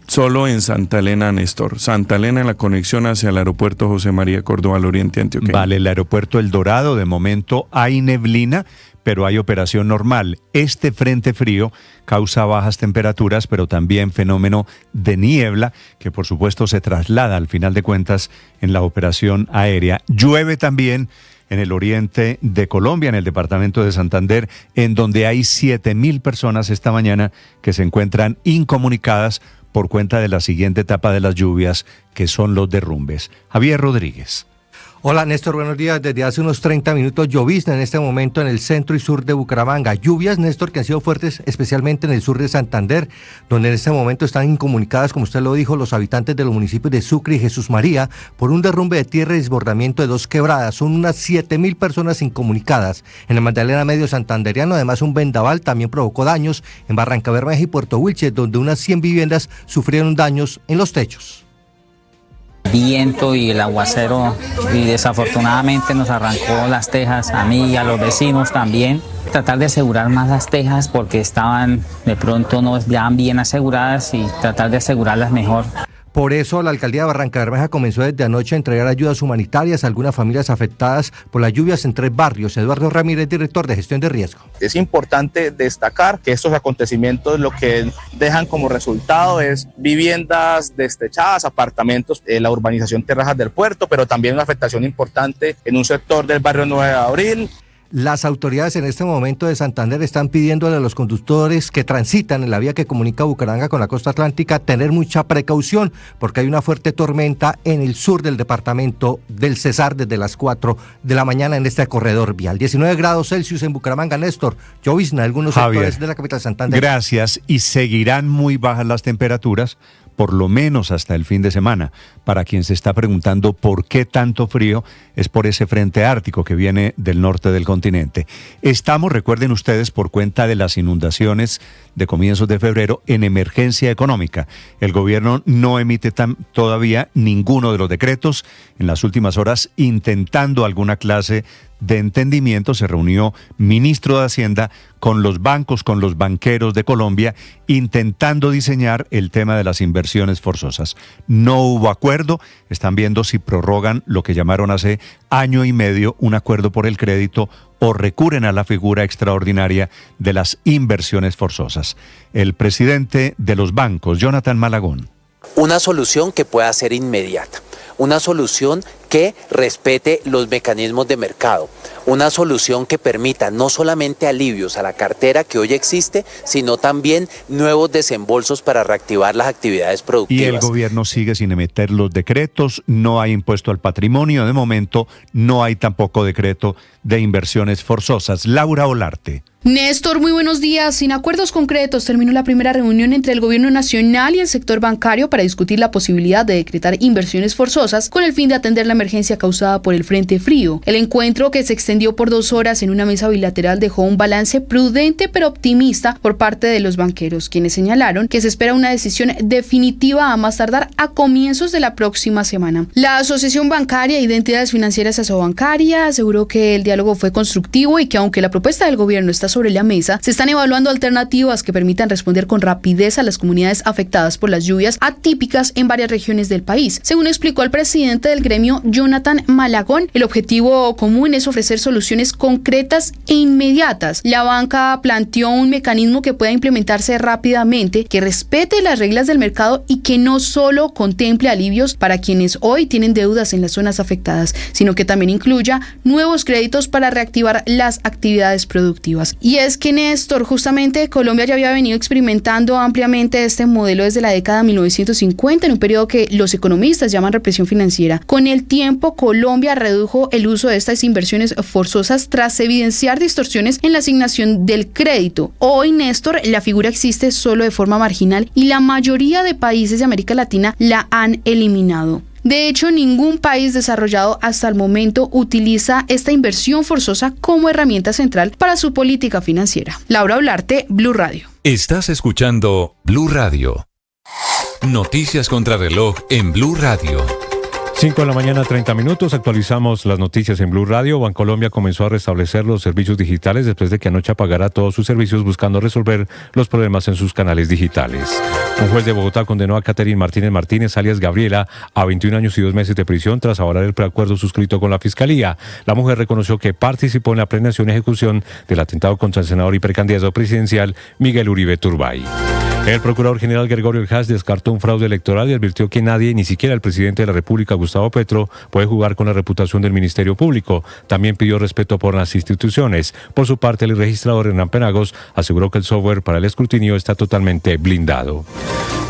Solo en Santa Elena, Néstor. Santa Elena en la conexión hacia el aeropuerto José María Córdoba al oriente antioqueño. Vale, el aeropuerto El Dorado, de momento hay neblina, pero hay operación normal. Este frente frío causa bajas temperaturas, pero también fenómeno de niebla, que por supuesto se traslada al final de cuentas en la operación aérea. Llueve también en el oriente de Colombia, en el departamento de Santander, en donde hay 7.000 personas esta mañana que se encuentran incomunicadas por cuenta de la siguiente etapa de las lluvias, que son los derrumbes. Javier Rodríguez. Hola Néstor, buenos días. Desde hace unos 30 minutos llovizna en este momento en el centro y sur de Bucaramanga. Lluvias, Néstor, que han sido fuertes especialmente en el sur de Santander, donde en este momento están incomunicadas, como usted lo dijo, los habitantes de los municipios de Sucre y Jesús María por un derrumbe de tierra y desbordamiento de 2 quebradas. Son unas 7.000 personas incomunicadas. En el Magdalena Medio Santanderiano, además, un vendaval también provocó daños en Barrancabermeja y Puerto Wilches, donde unas 100 viviendas sufrieron daños en los techos. Viento y el aguacero, y desafortunadamente nos arrancó las tejas a mí y a los vecinos también. Tratar de asegurar más las tejas porque estaban de pronto no estaban bien aseguradas y tratar de asegurarlas mejor. Por eso la alcaldía de Barrancabermeja comenzó desde anoche a entregar ayudas humanitarias a algunas familias afectadas por las lluvias en 3 barrios. Eduardo Ramírez, director de gestión de riesgo. Es importante destacar que estos acontecimientos lo que dejan como resultado es viviendas destechadas, apartamentos, la urbanización Terrazas del Puerto, pero también una afectación importante en un sector del barrio 9 de Abril. Las autoridades en este momento de Santander están pidiéndole a los conductores que transitan en la vía que comunica Bucaramanga con la costa atlántica tener mucha precaución, porque hay una fuerte tormenta en el sur del departamento del Cesar desde las 4 de la mañana en este corredor vial. 19 grados Celsius en Bucaramanga, Néstor. Llovizna en algunos sectores de la capital Santander. Gracias, y seguirán muy bajas las temperaturas, por lo menos hasta el fin de semana. Para quien se está preguntando por qué tanto frío, es por ese frente ártico que viene del norte del continente. Estamos, recuerden ustedes, por cuenta de las inundaciones de comienzos de febrero, en emergencia económica. El gobierno no emite todavía ninguno de los decretos. En las últimas horas, intentando alguna clase de entendimiento, se reunió ministro de Hacienda con los bancos, con los banqueros de Colombia, intentando diseñar el tema de las inversiones forzosas. No hubo acuerdo. Están viendo si prorrogan lo que llamaron hace año y medio un acuerdo por el crédito o recurren a la figura extraordinaria de las inversiones forzosas. El presidente de los bancos, Jonathan Malagón. Una solución que pueda ser inmediata, una solución que respete los mecanismos de mercado, una solución que permita no solamente alivios a la cartera que hoy existe, sino también nuevos desembolsos para reactivar las actividades productivas. Y el gobierno sigue sin emitir los decretos, no hay impuesto al patrimonio, de momento no hay tampoco decreto de inversiones forzosas. Laura Olarte. Néstor, muy buenos días. Sin acuerdos concretos, terminó la primera reunión entre el Gobierno Nacional y el sector bancario para discutir la posibilidad de decretar inversiones forzosas con el fin de atender la emergencia causada por el Frente Frío. El encuentro, que se extendió por 2 horas en una mesa bilateral, dejó un balance prudente pero optimista por parte de los banqueros, quienes señalaron que se espera una decisión definitiva a más tardar a comienzos de la próxima semana. La Asociación Bancaria y de Entidades Financieras Asobancaria aseguró que el diálogo fue constructivo y que aunque la propuesta del gobierno está sobre la mesa, se están evaluando alternativas que permitan responder con rapidez a las comunidades afectadas por las lluvias atípicas en varias regiones del país. Según explicó el presidente del gremio, Jonathan Malagón, el objetivo común es ofrecer soluciones concretas e inmediatas. La banca planteó un mecanismo que pueda implementarse rápidamente, que respete las reglas del mercado y que no solo contemple alivios para quienes hoy tienen deudas en las zonas afectadas, sino que también incluya nuevos créditos para reactivar las actividades productivas. Y es que, Néstor, justamente Colombia ya había venido experimentando ampliamente este modelo desde la década de 1950, en un periodo que los economistas llaman represión financiera. Con el tiempo, Colombia redujo el uso de estas inversiones forzosas tras evidenciar distorsiones en la asignación del crédito. Hoy, Néstor, la figura existe solo de forma marginal y la mayoría de países de América Latina la han eliminado. De hecho, ningún país desarrollado hasta el momento utiliza esta inversión forzosa como herramienta central para su política financiera. Laura Olarte, Blue Radio. Estás escuchando Blue Radio. Noticias contra reloj en Blue Radio. 5 de la mañana, 30 minutos. Actualizamos las noticias en Blue Radio. Bancolombia comenzó a restablecer los servicios digitales después de que anoche apagara todos sus servicios buscando resolver los problemas en sus canales digitales. Un juez de Bogotá condenó a Catherine Martínez, alias Gabriela, a 21 años y 2 meses de prisión tras avalar el preacuerdo suscrito con la Fiscalía. La mujer reconoció que participó en la planeación y ejecución del atentado contra el senador y precandidato presidencial Miguel Uribe Turbay. El procurador general Gregorio Ordaz descartó un fraude electoral y advirtió que nadie, ni siquiera el presidente de la República, Gustavo Petro, puede jugar con la reputación del Ministerio Público. También pidió respeto por las instituciones. Por su parte, el registrador Hernán Penagos aseguró que el software para el escrutinio está totalmente blindado.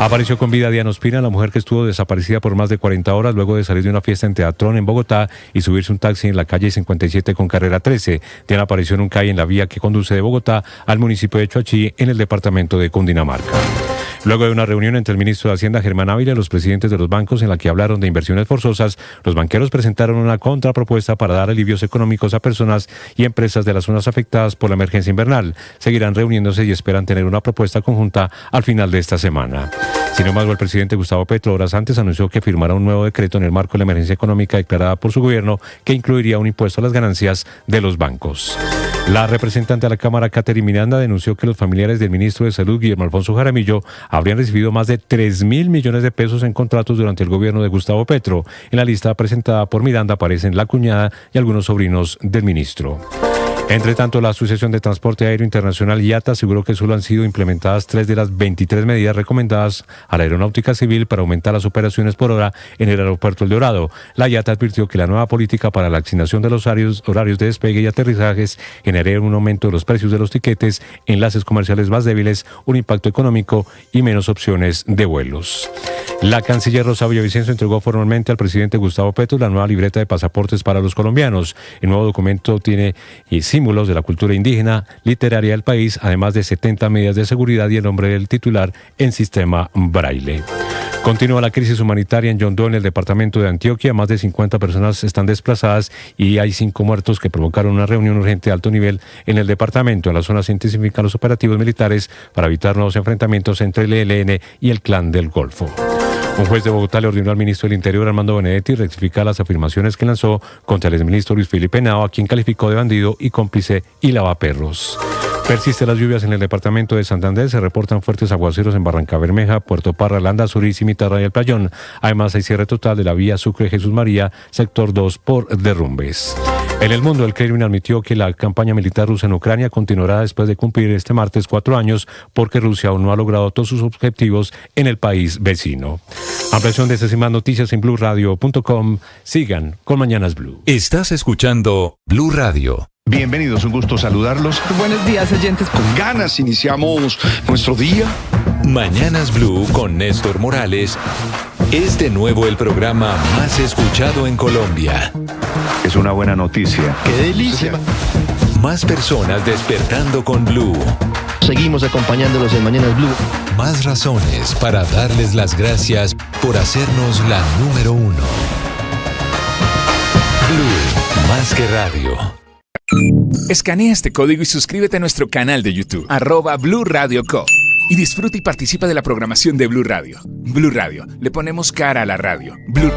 Apareció con vida Diana Ospina, la mujer que estuvo desaparecida por más de 40 horas luego de salir de una fiesta en Teatrón en Bogotá y subirse un taxi en la calle 57 con carrera 13. Diana apareció en un calle en la vía que conduce de Bogotá al municipio de Choachí, en el departamento de Cundinamarca. Luego de una reunión entre el ministro de Hacienda, Germán Ávila, y los presidentes de los bancos en la que hablaron de inversiones forzosas, los banqueros presentaron una contrapropuesta para dar alivios económicos a personas y empresas de las zonas afectadas por la emergencia invernal. Seguirán reuniéndose y esperan tener una propuesta conjunta al final de esta semana. Sin embargo, el presidente Gustavo Petro horas antes anunció que firmará un nuevo decreto en el marco de la emergencia económica declarada por su gobierno que incluiría un impuesto a las ganancias de los bancos. La representante de la Cámara, Catherine Miranda, denunció que los familiares del ministro de Salud, Guillermo Alfonso Jaramillo, habrían recibido más de 3.000 millones de pesos en contratos durante el gobierno de Gustavo Petro. En la lista presentada por Miranda aparecen la cuñada y algunos sobrinos del ministro. Entre tanto, la Asociación de Transporte Aéreo Internacional IATA aseguró que solo han sido implementadas 3 de las 23 medidas recomendadas a la Aeronáutica Civil para aumentar las operaciones por hora en el aeropuerto El Dorado. La IATA advirtió que la nueva política para la asignación de los horarios de despegue y aterrizajes generaría un aumento de los precios de los tiquetes, enlaces comerciales más débiles, un impacto económico y menos opciones de vuelos. La canciller Rosa Villavicencio entregó formalmente al presidente Gustavo Petro la nueva libreta de pasaportes para los colombianos. El nuevo documento tiene símbolos de la cultura indígena, literaria del país, además de 70 medidas de seguridad y el nombre del titular en sistema braille. Continúa la crisis humanitaria en Yondó, en el departamento de Antioquia. Más de 50 personas están desplazadas y hay 5 muertos que provocaron una reunión urgente de alto nivel en el departamento. En la zona se intensifican los operativos militares para evitar nuevos enfrentamientos entre el ELN y el Clan del Golfo. Un juez de Bogotá le ordenó al ministro del Interior, Armando Benedetti, rectificar las afirmaciones que lanzó contra el exministro Luis Felipe Henao, a quien calificó de bandido y cómplice y lavaperros. Persisten las lluvias en el departamento de Santander. Se reportan fuertes aguaceros en Barranca Bermeja, Puerto Parra, Landa, Surí, Cimitarra y El Playón. Además, hay cierre total de la vía Sucre Jesús María, sector 2, por derrumbes. En el mundo, el Kremlin admitió que la campaña militar rusa en Ucrania continuará después de cumplir este martes 4 años porque Rusia aún no ha logrado todos sus objetivos en el país vecino. Ampliación de estas y más noticias en BluRadio.com. Sigan con Mañanas Blue. Estás escuchando Blue Radio. Bienvenidos, un gusto saludarlos. Buenos días, oyentes. Con ganas iniciamos nuestro día. Mañanas Blue con Néstor Morales es de nuevo el programa más escuchado en Colombia. Es una buena noticia. ¡Qué delicia! Más personas despertando con Blue. Seguimos acompañándolos en Mañanas Blue. Más razones para darles las gracias por hacernos la número 1. Blue, más que radio. Escanea este código y suscríbete a nuestro canal de YouTube, @Blue Radio Co. Y disfruta y participa de la programación de Blue Radio. Blue Radio, le ponemos cara a la radio. Blue.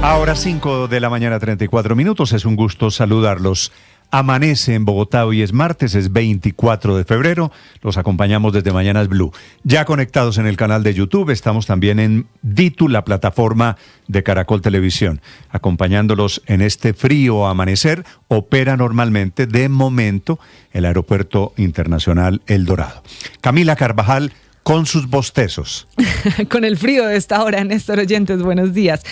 Ahora 5 de la mañana, 34 minutos. Es un gusto saludarlos. Amanece en Bogotá, hoy es martes, es 24 de febrero. Los acompañamos desde Mañanas Blue. Ya conectados en el canal de YouTube, estamos también en Ditu, la plataforma de Caracol Televisión. Acompañándolos en este frío amanecer, opera normalmente, de momento, el Aeropuerto Internacional El Dorado. Camila Carvajal, con sus bostezos. Con el frío de esta hora, Néstor, oyentes, buenos días.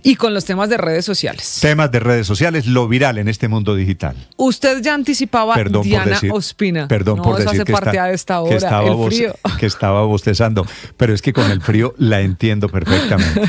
Y con los temas de redes sociales. Temas de redes sociales, lo viral en este mundo digital. Usted ya anticipaba Diana Ospina. Perdón por decir hace parte a esta hora, el frío. Que estaba bostezando, pero es que con el frío la entiendo perfectamente.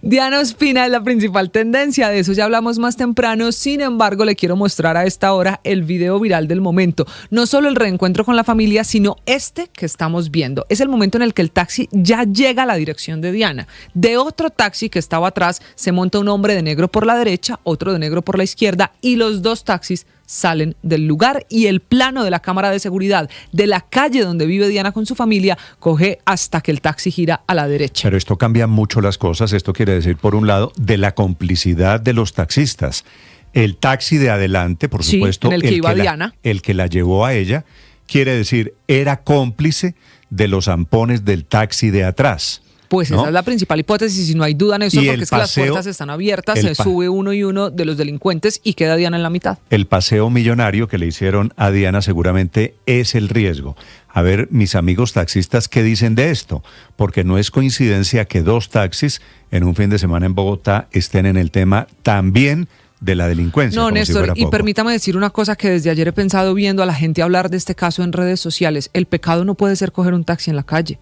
Diana Ospina es la principal tendencia, de eso ya hablamos más temprano. Sin embargo, le quiero mostrar a esta hora el video viral del momento. No solo el reencuentro con la familia, sino este que estamos viendo. Es el momento en el que el taxi ya llega a la dirección de Diana. De otro taxi que estaba atrás se monta un hombre de negro por la derecha, otro de negro por la izquierda, y los dos taxis salen del lugar, y el plano de la cámara de seguridad de la calle donde vive Diana con su familia coge hasta que el taxi gira a la derecha. Pero esto cambia mucho las cosas. Esto quiere decir, por un lado, de la complicidad de los taxistas. El taxi de adelante, por supuesto, en el que iba Diana, el que la llevó a ella, quiere decir, era cómplice de los zampones del taxi de atrás. Pues ¿no? Esa es la principal hipótesis, y no hay duda en eso, porque es que las puertas están abiertas, se sube uno y uno de los delincuentes y queda Diana en la mitad. El paseo millonario que le hicieron a Diana seguramente es el riesgo. A ver, mis amigos taxistas, ¿qué dicen de esto? Porque no es coincidencia que dos taxis en un fin de semana en Bogotá estén en el tema también de la delincuencia. No, Néstor, y permítame decir una cosa que desde ayer he pensado viendo a la gente hablar de este caso en redes sociales. El pecado no puede ser coger un taxi en la calle.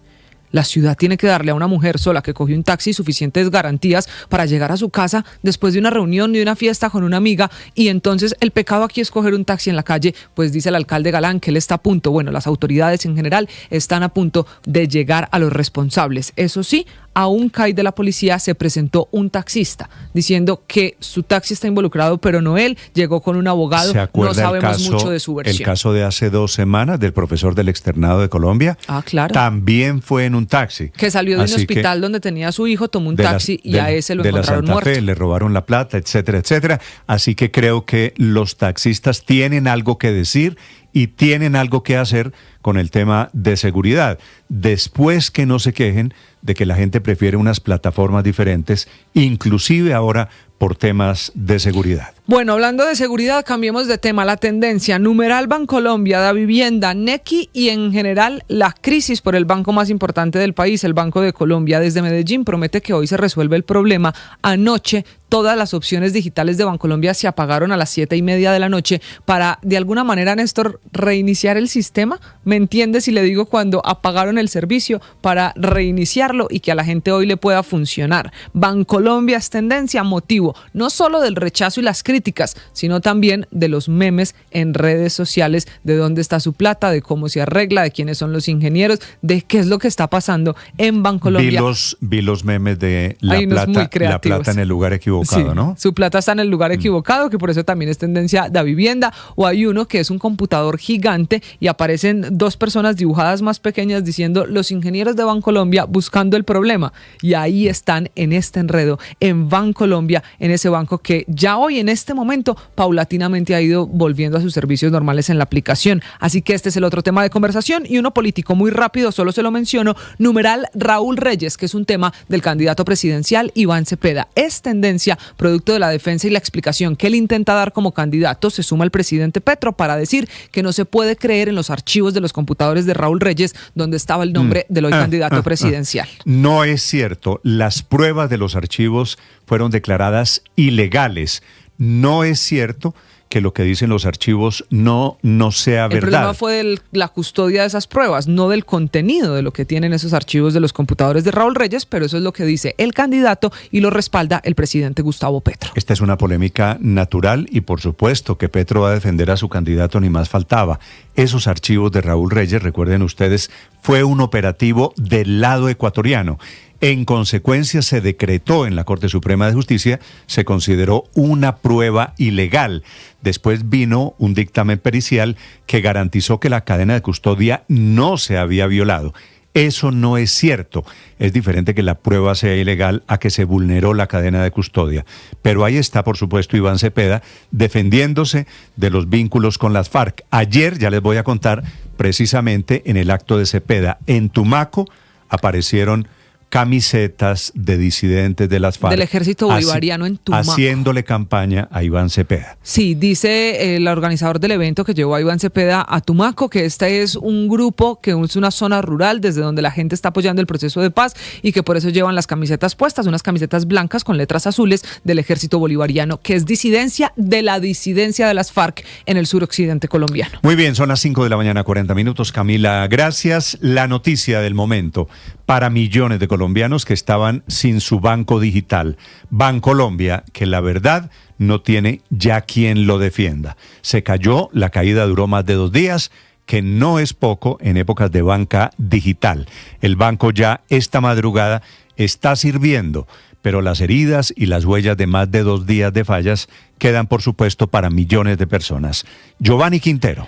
La ciudad tiene que darle a una mujer sola que cogió un taxi suficientes garantías para llegar a su casa después de una reunión y una fiesta con una amiga, y entonces el pecado aquí es coger un taxi en la calle. Pues dice el alcalde Galán que él está a punto, bueno, las autoridades en general están a punto de llegar a los responsables. Eso sí, a un CAI de la policía se presentó un taxista diciendo que su taxi está involucrado, pero no él, llegó con un abogado, no sabemos mucho de su versión. El caso de hace 2 semanas del profesor del Externado de Colombia, claro, también fue en un taxi. Que salió de un hospital donde tenía a su hijo, tomó un taxi y a ese lo encontraron muerto. De la Santa Fe, le robaron la plata, etcétera, etcétera. Así que creo que los taxistas tienen algo que decir y tienen algo que hacer con el tema de seguridad. Después que no se quejen de que la gente prefiere unas plataformas diferentes, inclusive ahora por temas de seguridad. Bueno, hablando de seguridad, cambiemos de tema. La tendencia, numeral Bancolombia, Da Vivienda, Nequi y en general la crisis por el banco más importante del país, el Banco de Colombia. Desde Medellín promete que hoy se resuelve el problema. Anoche todas las opciones digitales de Bancolombia se apagaron a las 7:30 de la noche para, de alguna manera, Néstor, reiniciar el sistema. ¿Me entiendes si le digo cuando apagaron el servicio para reiniciarlo y que a la gente hoy le pueda funcionar? Bancolombia es tendencia, motivo no solo del rechazo y las críticas, sino también de los memes en redes sociales, de dónde está su plata, de cómo se arregla, de quiénes son los ingenieros, de qué es lo que está pasando en Bancolombia. Vi los memes de la plata en el lugar equivocado, sí, ¿no? Su plata está en el lugar equivocado, que por eso también es tendencia Da Vivienda. O hay uno que es un computador gigante y aparecen 2 personas dibujadas más pequeñas diciendo los ingenieros de Bancolombia buscando el problema. Y ahí están en este enredo, en Bancolombia, en ese banco que ya hoy en este este momento paulatinamente ha ido volviendo a sus servicios normales en la aplicación. Así que este es el otro tema de conversación y uno político muy rápido, solo se lo menciono, numeral Raúl Reyes, que es un tema del candidato presidencial Iván Cepeda. Es tendencia, producto de la defensa y la explicación que él intenta dar como candidato. Se suma el presidente Petro para decir que no se puede creer en los archivos de los computadores de Raúl Reyes donde estaba el nombre del hoy candidato presidencial. No es cierto. Las pruebas de los archivos fueron declaradas ilegales. No es cierto que lo que dicen los archivos no sea verdad. El problema fue la custodia de esas pruebas, no del contenido de lo que tienen esos archivos de los computadores de Raúl Reyes, pero eso es lo que dice el candidato y lo respalda el presidente Gustavo Petro. Esta es una polémica natural y por supuesto que Petro va a defender a su candidato, ni más faltaba. Esos archivos de Raúl Reyes, recuerden ustedes, fue un operativo del lado ecuatoriano. En consecuencia, se decretó en la Corte Suprema de Justicia, se consideró una prueba ilegal. Después vino un dictamen pericial que garantizó que la cadena de custodia no se había violado. Eso no es cierto. Es diferente que la prueba sea ilegal a que se vulneró la cadena de custodia. Pero ahí está, por supuesto, Iván Cepeda defendiéndose de los vínculos con las FARC. Ayer, ya les voy a contar, precisamente en el acto de Cepeda, en Tumaco, aparecieron camisetas de disidentes de las FARC. Del Ejército Bolivariano en Tumaco. Haciéndole campaña a Iván Cepeda. Sí, dice el organizador del evento que llevó a Iván Cepeda a Tumaco, que este es un grupo, que es una zona rural desde donde la gente está apoyando el proceso de paz y que por eso llevan las camisetas puestas, unas camisetas blancas con letras azules del Ejército Bolivariano, que es disidencia de la disidencia de las FARC en el suroccidente colombiano. Muy bien, son las 5 de la mañana, 40 minutos. Camila, gracias. La noticia del momento para millones de colombianos que estaban sin su banco digital. Bancolombia, que la verdad no tiene ya quien lo defienda. Se cayó, la caída duró más de 2 días, que no es poco en épocas de banca digital. El banco ya esta madrugada está sirviendo, pero las heridas y las huellas de más de 2 días de fallas quedan, por supuesto, para millones de personas. Giovanni Quintero.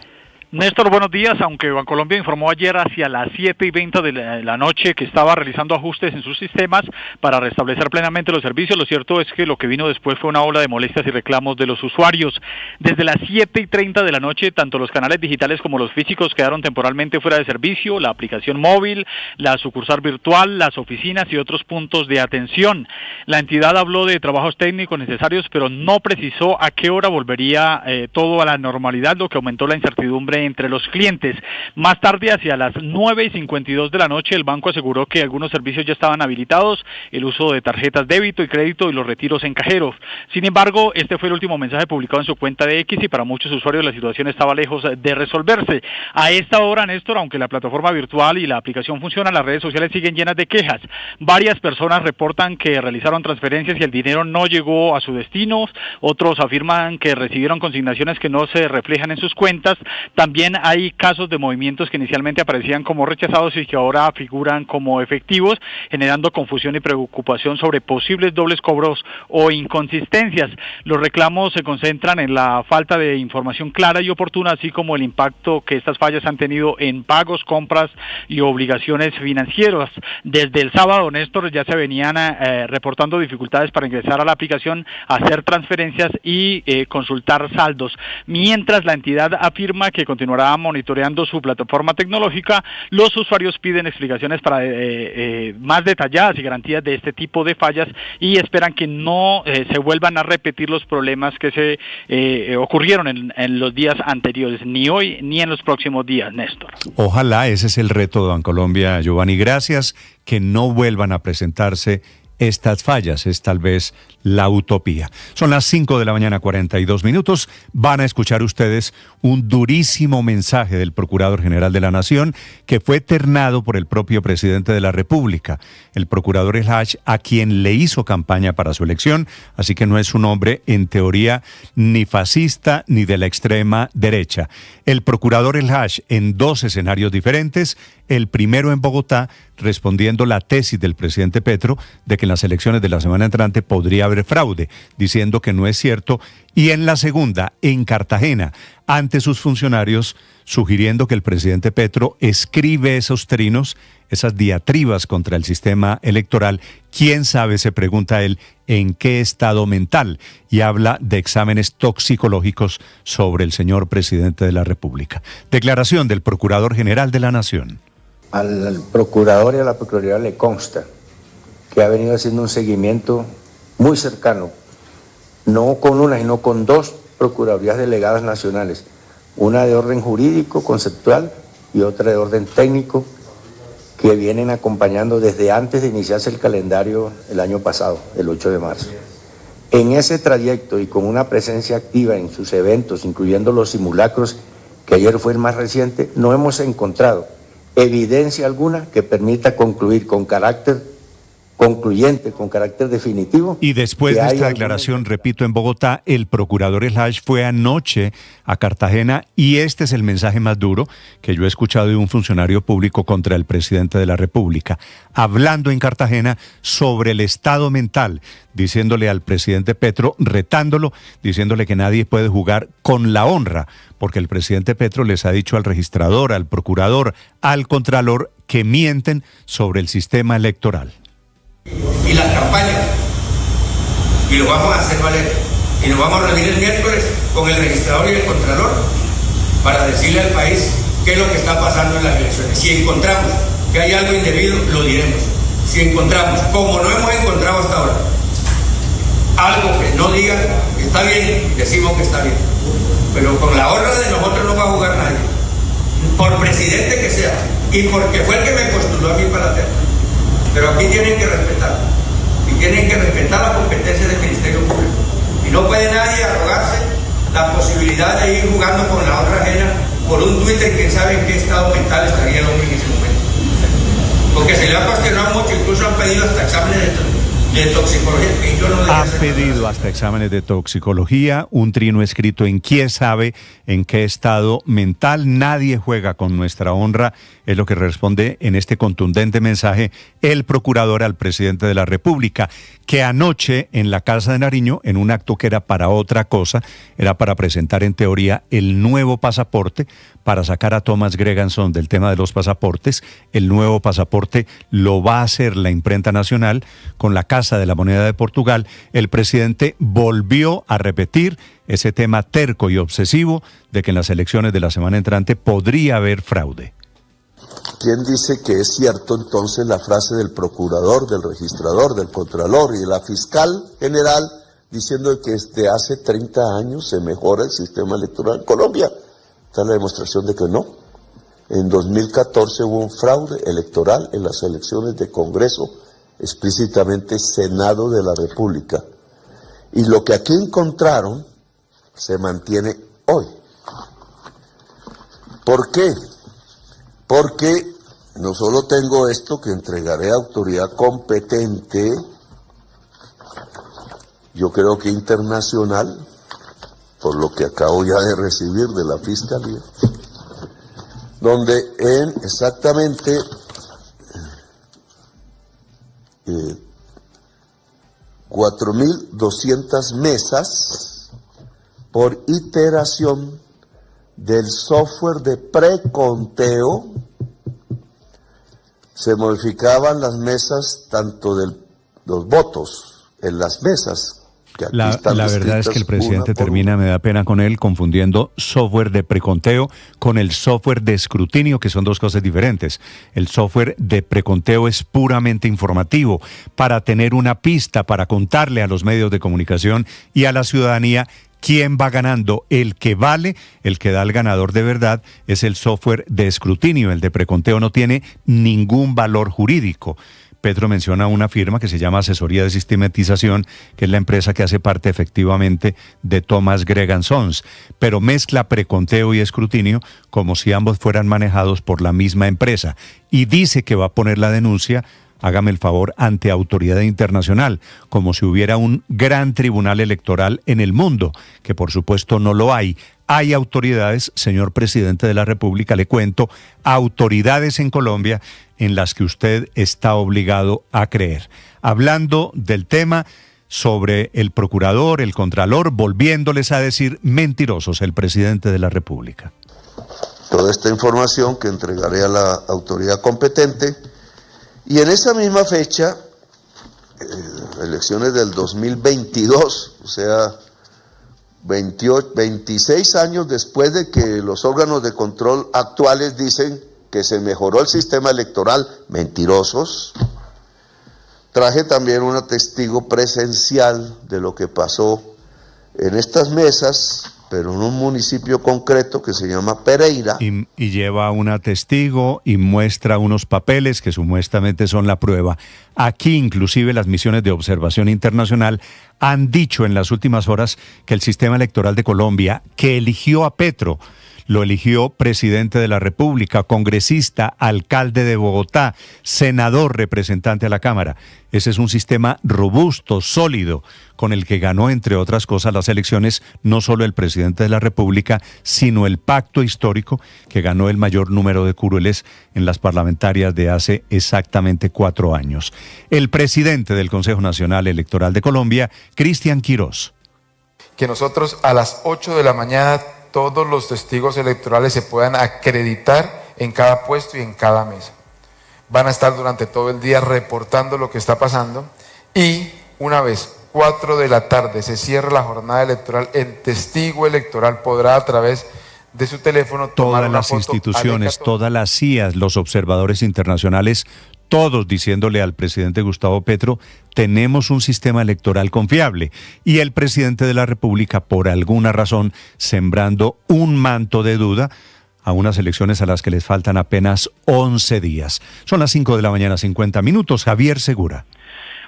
Néstor, buenos días. Aunque Bancolombia informó ayer hacia las 7:20 de la noche que estaba realizando ajustes en sus sistemas para restablecer plenamente los servicios, lo cierto es que lo que vino después fue una ola de molestias y reclamos de los usuarios. Desde las 7:30 de la noche, tanto los canales digitales como los físicos quedaron temporalmente fuera de servicio, la aplicación móvil, la sucursal virtual, las oficinas y otros puntos de atención. La entidad habló de trabajos técnicos necesarios, pero no precisó a qué hora volvería todo a la normalidad, lo que aumentó la incertidumbre entre los clientes. Más tarde, hacia las 9:52 de la noche, el banco aseguró que algunos servicios ya estaban habilitados, el uso de tarjetas débito y crédito y los retiros en cajeros. Sin embargo, este fue el último mensaje publicado en su cuenta de X y para muchos usuarios la situación estaba lejos de resolverse. A esta hora, Néstor, aunque la plataforma virtual y la aplicación funcionan, las redes sociales siguen llenas de quejas. Varias personas reportan que realizaron transferencias y el dinero no llegó a su destino. Otros afirman que recibieron consignaciones que no se reflejan en sus cuentas. También hay casos de movimientos que inicialmente aparecían como rechazados y que ahora figuran como efectivos, generando confusión y preocupación sobre posibles dobles cobros o inconsistencias. Los reclamos se concentran en la falta de información clara y oportuna, así como el impacto que estas fallas han tenido en pagos, compras y obligaciones financieras. Desde el sábado, Néstor, ya se venían reportando dificultades para ingresar a la aplicación, hacer transferencias y consultar saldos. Mientras la entidad afirma que continuará monitoreando su plataforma tecnológica, los usuarios piden explicaciones para más detalladas y garantías de este tipo de fallas y esperan que no se vuelvan a repetir los problemas que se ocurrieron en los días anteriores, ni hoy ni en los próximos días, Néstor. Ojalá, ese es el reto de Bancolombia, Giovanni. Gracias, que no vuelvan a presentarse estas fallas, es tal vez la utopía. Son las 5 de la mañana, 42 minutos. Van a escuchar ustedes un durísimo mensaje del Procurador General de la Nación que fue ternado por el propio presidente de la República, el Procurador El Hach, a quien le hizo campaña para su elección, así que no es un hombre en teoría ni fascista ni de la extrema derecha. El Procurador El Hach en 2 escenarios diferentes, el primero en Bogotá, respondiendo la tesis del presidente Petro de que en las elecciones de la semana entrante podría haber fraude, diciendo que no es cierto, y en la segunda, en Cartagena, ante sus funcionarios, sugiriendo que el presidente Petro escribe esos trinos, esas diatribas contra el sistema electoral. ¿Quién sabe, se pregunta él, en qué estado mental? Y habla de exámenes toxicológicos sobre el señor presidente de la República. Declaración del Procurador General de la Nación. Al procurador y a la Procuraduría le consta que ha venido haciendo un seguimiento muy cercano, no con una, sino con 2 procuradurías delegadas nacionales, una de orden jurídico, conceptual, y otra de orden técnico, que vienen acompañando desde antes de iniciarse el calendario el año pasado, el 8 de marzo. En ese trayecto y con una presencia activa en sus eventos, incluyendo los simulacros, que ayer fue el más reciente, no hemos encontrado evidencia alguna que permita concluir con carácter concluyente, con carácter definitivo. Y después de esta declaración, repito, en Bogotá, el procurador Slash fue anoche a Cartagena y este es el mensaje más duro que yo he escuchado de un funcionario público contra el presidente de la República, hablando en Cartagena sobre el estado mental, diciéndole al presidente Petro, retándolo, diciéndole que nadie puede jugar con la honra, porque el presidente Petro les ha dicho al registrador, al procurador, al contralor, que mienten sobre el sistema electoral. Y las campañas, y lo vamos a hacer valer, y nos vamos a reunir el miércoles con el registrador y el contralor para decirle al país qué es lo que está pasando en las elecciones. Si encontramos que hay algo indebido, lo diremos. Si encontramos, como no hemos encontrado hasta ahora, algo que no diga que está bien, decimos que está bien, pero con la honra de nosotros no va a jugar nadie, por presidente que sea, y porque fue el que me postuló a mí para la terna. Pero aquí tienen que respetar, y tienen que respetar la competencia del Ministerio Público. Y no puede nadie arrogarse la posibilidad de ir jugando con la honra ajena por un Twitter, quién sabe en qué estado mental estaría el hombre en ese momento. Porque se le ha cuestionado mucho, incluso han pedido hasta exámenes de toxicología, que yo no Han pedido hasta exámenes de toxicología, un trino escrito en quién sabe en qué estado mental. Nadie juega con nuestra honra, es lo que responde en este contundente mensaje el procurador al presidente de la República, que anoche en la Casa de Nariño, en un acto que era para otra cosa, era para presentar en teoría el nuevo pasaporte, para sacar a Thomas Greganson del tema de los pasaportes. El nuevo pasaporte lo va a hacer la imprenta nacional con la Casa de la Moneda de Portugal. El presidente volvió a repetir ese tema terco y obsesivo de que en las elecciones de la semana entrante podría haber fraude. ¿Quién dice que es cierto entonces la frase del procurador, del registrador, del contralor y de la fiscal general diciendo que desde hace 30 años se mejora el sistema electoral en Colombia? Está la demostración de que no. En 2014 hubo un fraude electoral en las elecciones de Congreso, explícitamente Senado de la República. Y lo que aquí encontraron se mantiene hoy. ¿Por qué? Porque no solo tengo esto que entregaré a autoridad competente, yo creo que internacional, por lo que acabo ya de recibir de la Fiscalía, donde en exactamente 4.200 mesas por iteración del software de preconteo, se modificaban las mesas tanto de los votos en las mesas. La verdad es que el presidente termina, me da pena con él, confundiendo software de preconteo con el software de escrutinio, que son dos cosas diferentes. El software de preconteo es puramente informativo, para tener una pista, para contarle a los medios de comunicación y a la ciudadanía quién va ganando. El que vale, el que da al ganador de verdad, es el software de escrutinio. El de preconteo no tiene ningún valor jurídico. Petro menciona una firma que se llama Asesoría de Sistematización, que es la empresa que hace parte efectivamente de Thomas Greganson, pero mezcla preconteo y escrutinio como si ambos fueran manejados por la misma empresa. Y dice que va a poner la denuncia, hágame el favor, ante autoridad internacional, como si hubiera un gran tribunal electoral en el mundo, que por supuesto no lo hay. Hay autoridades, señor presidente de la República, le cuento, autoridades en Colombia en las que usted está obligado a creer. Hablando del tema sobre el procurador, el contralor, volviéndoles a decir mentirosos, el presidente de la República. toda esta información que entregaré a la autoridad competente. Y en esa misma fecha, elecciones del 2022, o sea, 26 años después de que los órganos de control actuales dicen que se mejoró el sistema electoral, mentirosos, traje también una testigo presencial de lo que pasó en estas mesas, pero en un municipio concreto que se llama Pereira. Y lleva una testigo y muestra unos papeles que supuestamente son la prueba. Aquí, inclusive, las misiones de observación internacional han dicho en las últimas horas que el sistema electoral de Colombia, que eligió a Petro, lo eligió presidente de la República, congresista, alcalde de Bogotá, senador, representante a la Cámara. Ese es un sistema robusto, sólido, con el que ganó, entre otras cosas, las elecciones, no solo el presidente de la República, sino el pacto histórico que ganó el mayor número de curules en las parlamentarias de hace exactamente 4 años. El presidente del Consejo Nacional Electoral de Colombia, Cristian Quirós. Que nosotros a las 8 de la mañana todos los testigos electorales se puedan acreditar en cada puesto y en cada mesa. Van a estar durante todo el día reportando lo que está pasando y una vez 4 de la tarde se cierra la jornada electoral, el testigo electoral podrá a través de su teléfono tomar una foto. Todas las instituciones, todas las CIAs, los observadores internacionales, todos diciéndole al presidente Gustavo Petro, tenemos un sistema electoral confiable. Y el presidente de la República, por alguna razón, sembrando un manto de duda a unas elecciones a las que les faltan apenas 11 días. Son las 5 de la mañana, 50 minutos. Javier Segura.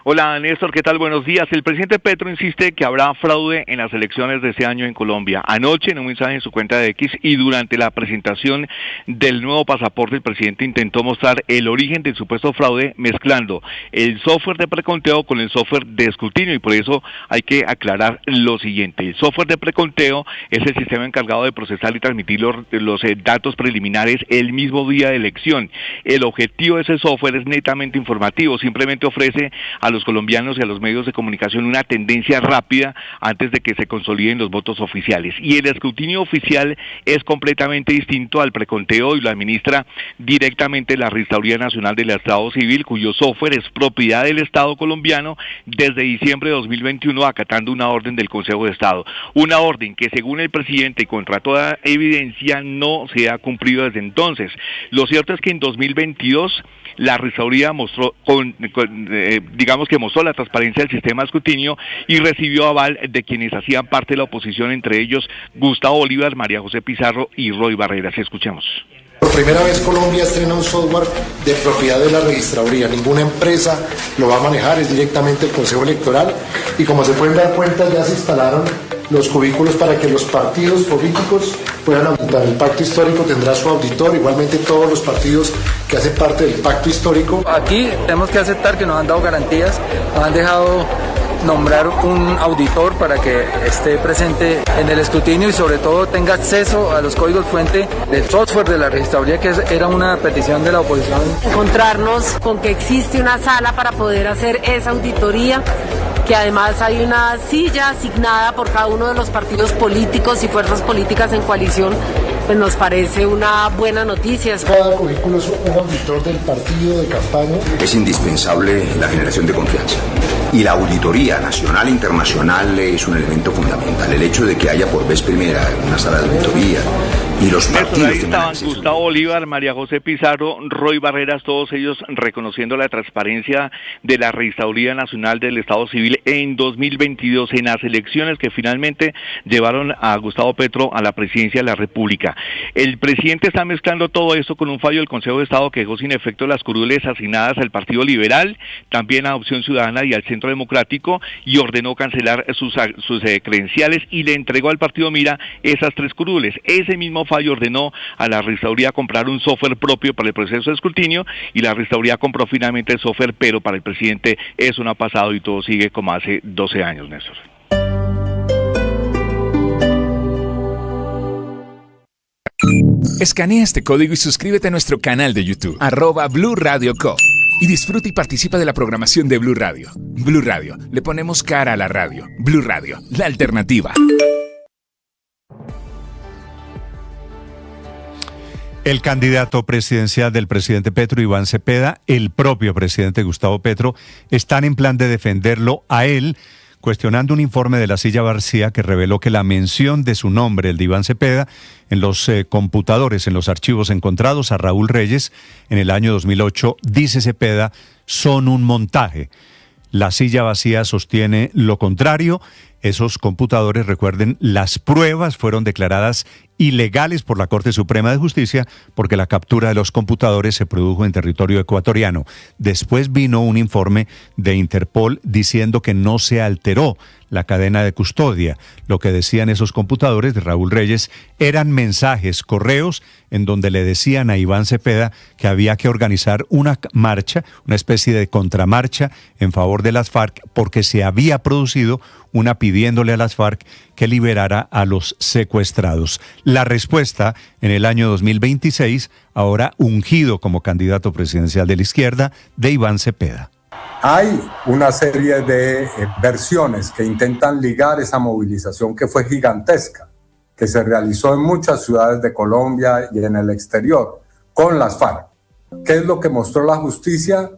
Hola Néstor, ¿qué tal? Buenos días. El presidente Petro insiste que habrá fraude en las elecciones de este año en Colombia. Anoche, en un mensaje en su cuenta de X y durante la presentación del nuevo pasaporte, el presidente intentó mostrar el origen del supuesto fraude mezclando el software de preconteo con el software de escrutinio, y por eso hay que aclarar lo siguiente. El software de preconteo es el sistema encargado de procesar y transmitir los datos preliminares el mismo día de elección. El objetivo de ese software es netamente informativo, simplemente ofrece a los colombianos y a los medios de comunicación una tendencia rápida antes de que se consoliden los votos oficiales. Y el escrutinio oficial es completamente distinto al preconteo y lo administra directamente la Registraduría Nacional del Estado Civil, cuyo software es propiedad del Estado colombiano desde diciembre de 2021, acatando una orden del Consejo de Estado. Una orden que, según el presidente y contra toda evidencia, no se ha cumplido desde entonces. Lo cierto es que en 2022 la Registraduría mostró, mostró la transparencia del sistema de escrutinio y recibió aval de quienes hacían parte de la oposición, entre ellos Gustavo Bolívar, María José Pizarro y Roy Barreras. Escuchemos. Por primera vez Colombia estrena un software de propiedad de la Registraduría. Ninguna empresa lo va a manejar, es directamente el Consejo Electoral. Y como se pueden dar cuenta, ya se instalaron los cubículos para que los partidos políticos puedan auditar. El pacto histórico tendrá su auditor, igualmente todos los partidos que hacen parte del pacto histórico. Aquí tenemos que aceptar que nos han dado garantías, nos han dejado nombrar un auditor para que esté presente en el escrutinio y sobre todo tenga acceso a los códigos fuente del software de la Registraduría, que era una petición de la oposición. Encontrarnos con que existe una sala para poder hacer esa auditoría, que además hay una silla asignada por cada uno de los partidos políticos y fuerzas políticas en coalición, pues nos parece una buena noticia. Cada cubículo es un auditor del partido de campaña. Es indispensable la generación de confianza. Y la auditoría nacional e internacional es un elemento fundamental. El hecho de que haya por vez primera una sala de auditoría y los partidos... Ahí estaban Gustavo Bolívar, María José Pizarro, Roy Barreras, todos ellos reconociendo la transparencia de la Registraduría Nacional del Estado Civil en 2022, en las elecciones que finalmente llevaron a Gustavo Petro a la presidencia de la República. El presidente está mezclando todo esto con un fallo del Consejo de Estado que dejó sin efecto las curules asignadas al Partido Liberal, también a Opción Ciudadana y al Centro Democrático, y ordenó cancelar sus credenciales y le entregó al Partido Mira esas 3 curules. Ese mismo fallo ordenó a la Registraduría comprar un software propio para el proceso de escrutinio y la Registraduría compró finalmente el software, pero para el presidente eso no ha pasado y todo sigue como hace 12 años, Néstor. Escanea este código y suscríbete a nuestro canal de YouTube, @Blue Radio Co. Y disfruta y participa de la programación de Blue Radio. Blue Radio, le ponemos cara a la radio. Blue Radio, la alternativa. El candidato presidencial del presidente Petro, Iván Cepeda, el propio presidente Gustavo Petro, están en plan de defenderlo a él, cuestionando un informe de La Silla Vacía que reveló que la mención de su nombre, el de Iván Cepeda, en los computadores, en los archivos encontrados a Raúl Reyes en el año 2008, dice Cepeda, son un montaje. La Silla Vacía sostiene lo contrario. Esos computadores, recuerden, las pruebas fueron declaradas ilegales por la Corte Suprema de Justicia porque la captura de los computadores se produjo en territorio ecuatoriano. Después vino un informe de Interpol diciendo que no se alteró la cadena de custodia. Lo que decían esos computadores de Raúl Reyes eran mensajes, correos, en donde le decían a Iván Cepeda que había que organizar una marcha, una especie de contramarcha en favor de las FARC, porque se había producido una pidiéndole a las FARC que liberara a los secuestrados. La respuesta en el año 2026, ahora ungido como candidato presidencial de la izquierda, de Iván Cepeda. Hay una serie de versiones que intentan ligar esa movilización que fue gigantesca, que se realizó en muchas ciudades de Colombia y en el exterior, con las FARC. ¿Qué es lo que mostró la justicia?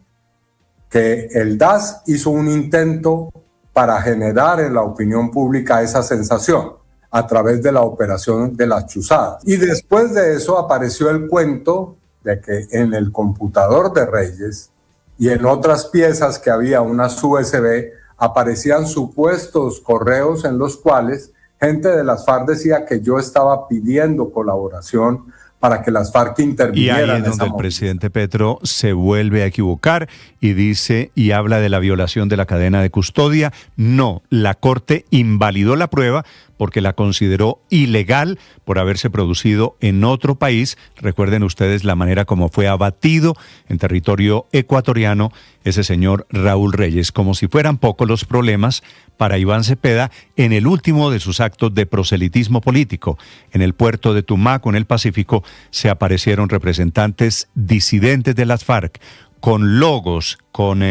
Que el DAS hizo un intento para generar en la opinión pública esa sensación a través de la operación de las chuzadas. Y después de eso apareció el cuento de que en el computador de Reyes y en otras piezas que había, unas USB, aparecían supuestos correos en los cuales gente de las FARC decía que yo estaba pidiendo colaboración para que las FARC intervinieran. Y ahí es donde el presidente Petro se vuelve a equivocar y dice y habla de la violación de la cadena de custodia. No, la Corte invalidó la prueba porque la consideró ilegal por haberse producido en otro país. Recuerden ustedes la manera como fue abatido en territorio ecuatoriano ese señor Raúl Reyes. Como si fueran pocos los problemas para Iván Cepeda en el último de sus actos de proselitismo político. En el puerto de Tumaco, en el Pacífico, se aparecieron representantes disidentes de las FARC con logos, con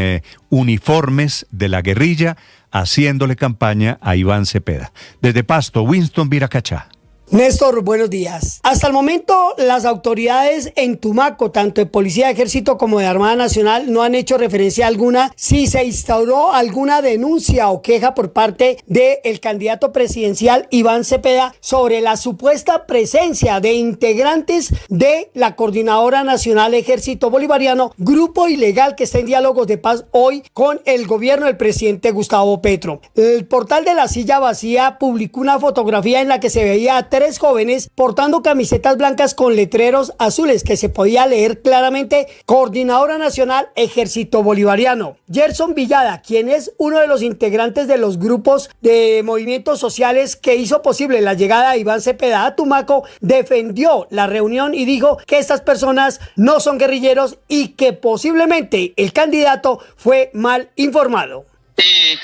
uniformes de la guerrilla, haciéndole campaña a Iván Cepeda. Desde Pasto, Winston Viracachá. Néstor, buenos días. Hasta el momento, las autoridades en Tumaco, tanto de Policía de Ejército como de Armada Nacional, no han hecho referencia alguna si se instauró alguna denuncia o queja por parte del candidato presidencial Iván Cepeda sobre la supuesta presencia de integrantes de la Coordinadora Nacional Ejército Bolivariano, grupo ilegal que está en diálogos de paz hoy con el gobierno del presidente Gustavo Petro. El portal de La Silla Vacía publicó una fotografía en la que se veía a tres jóvenes portando camisetas blancas con letreros azules que se podía leer claramente Coordinadora Nacional Ejército Bolivariano. Gerson Villada, quien es uno de los integrantes de los grupos de movimientos sociales que hizo posible la llegada de Iván Cepeda a Tumaco, defendió la reunión y dijo que estas personas no son guerrilleros y que posiblemente el candidato fue mal informado.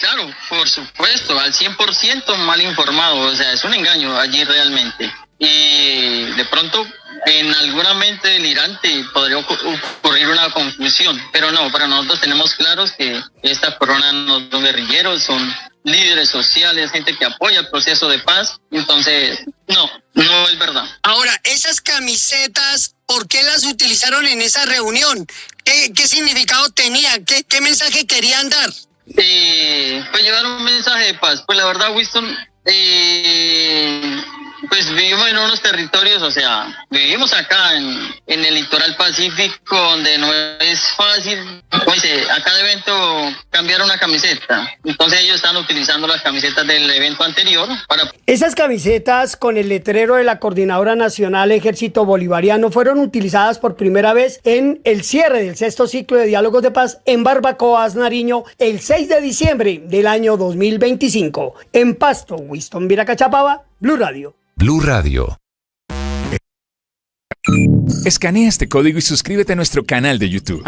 Claro, por supuesto, al 100% mal informado, o sea, es un engaño allí realmente. Y de pronto en alguna mente delirante podría ocurrir una confusión, pero no, para nosotros tenemos claros que estas personas no son guerrilleros, son líderes sociales, gente que apoya el proceso de paz, entonces no es verdad. Ahora, esas camisetas, ¿por qué las utilizaron en esa reunión? ¿Qué significado tenía? ¿Qué mensaje querían dar? Pues llevar un mensaje de paz. Pues la verdad, Winston, pues vivimos en unos territorios, o sea, vivimos acá en el litoral pacífico, donde no es fácil, como dice, a cada evento cambiar una camiseta. Entonces ellos están utilizando las camisetas del evento anterior para... Esas camisetas con el letrero de la Coordinadora Nacional Ejército Bolivariano fueron utilizadas por primera vez en el cierre del 6º ciclo de diálogos de paz en Barbacoas, Nariño, el 6 de diciembre del año 2025. En Pasto, Winston Viracachapaba, Blue Radio. Blue Radio. Escanea este código y suscríbete a nuestro canal de YouTube,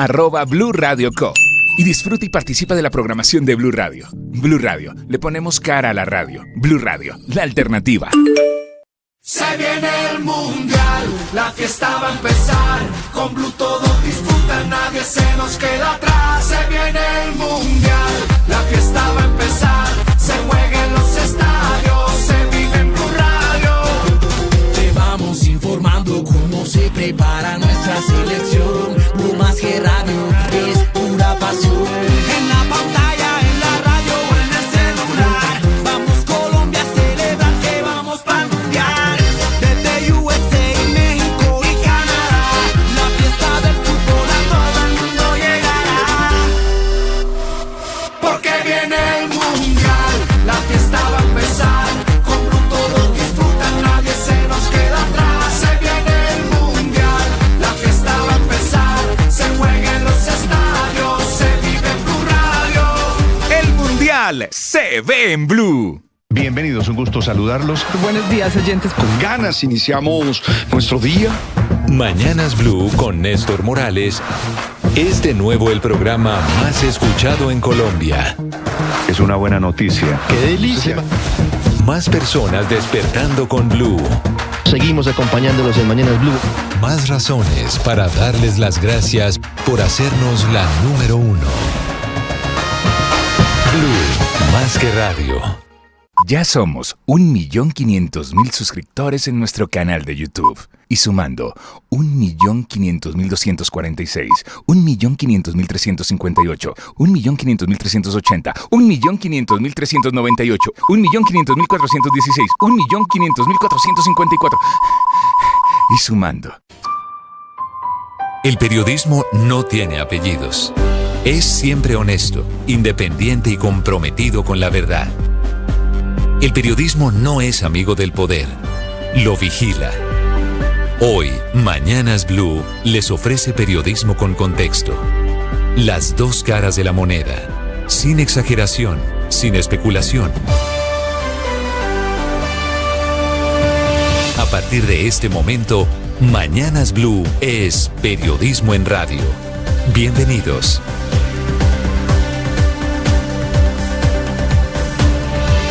@Blue Radio Co. Y disfruta y participa de la programación de Blue Radio. Blue Radio, le ponemos cara a la radio. Blue Radio, la alternativa. Se viene el mundial, la fiesta va a empezar. Con Blue todos disfrutan, nadie se nos queda atrás. Se viene el mundial, la fiesta va a empezar. Se juega en los estadios, se vive en Blue Radio. Te vamos informando cómo se prepara se ve en Blue. Bienvenidos, un gusto saludarlos. Buenos días, oyentes. Con ganas iniciamos nuestro día. Mañanas Blue con Néstor Morales es de nuevo el programa más escuchado en Colombia. Es una buena noticia. ¡Qué delicia! Más personas despertando con Blue. Seguimos acompañándolos en Mañanas Blue. Más razones para darles las gracias por hacernos la número 1. Blue, más que radio. Ya somos 1.500.000 suscriptores en nuestro canal de YouTube. Y sumando 1.500.246, 1.500.358, 1.500.380, 1.500.398, 1.500.416, 1.500.454. Y sumando. El periodismo no tiene apellidos. Es siempre honesto, independiente y comprometido con la verdad. El periodismo no es amigo del poder, lo vigila. Hoy, Mañanas Blue les ofrece periodismo con contexto. Las dos caras de la moneda, sin exageración, sin especulación. A partir de este momento, Mañanas Blue es periodismo en radio. Bienvenidos.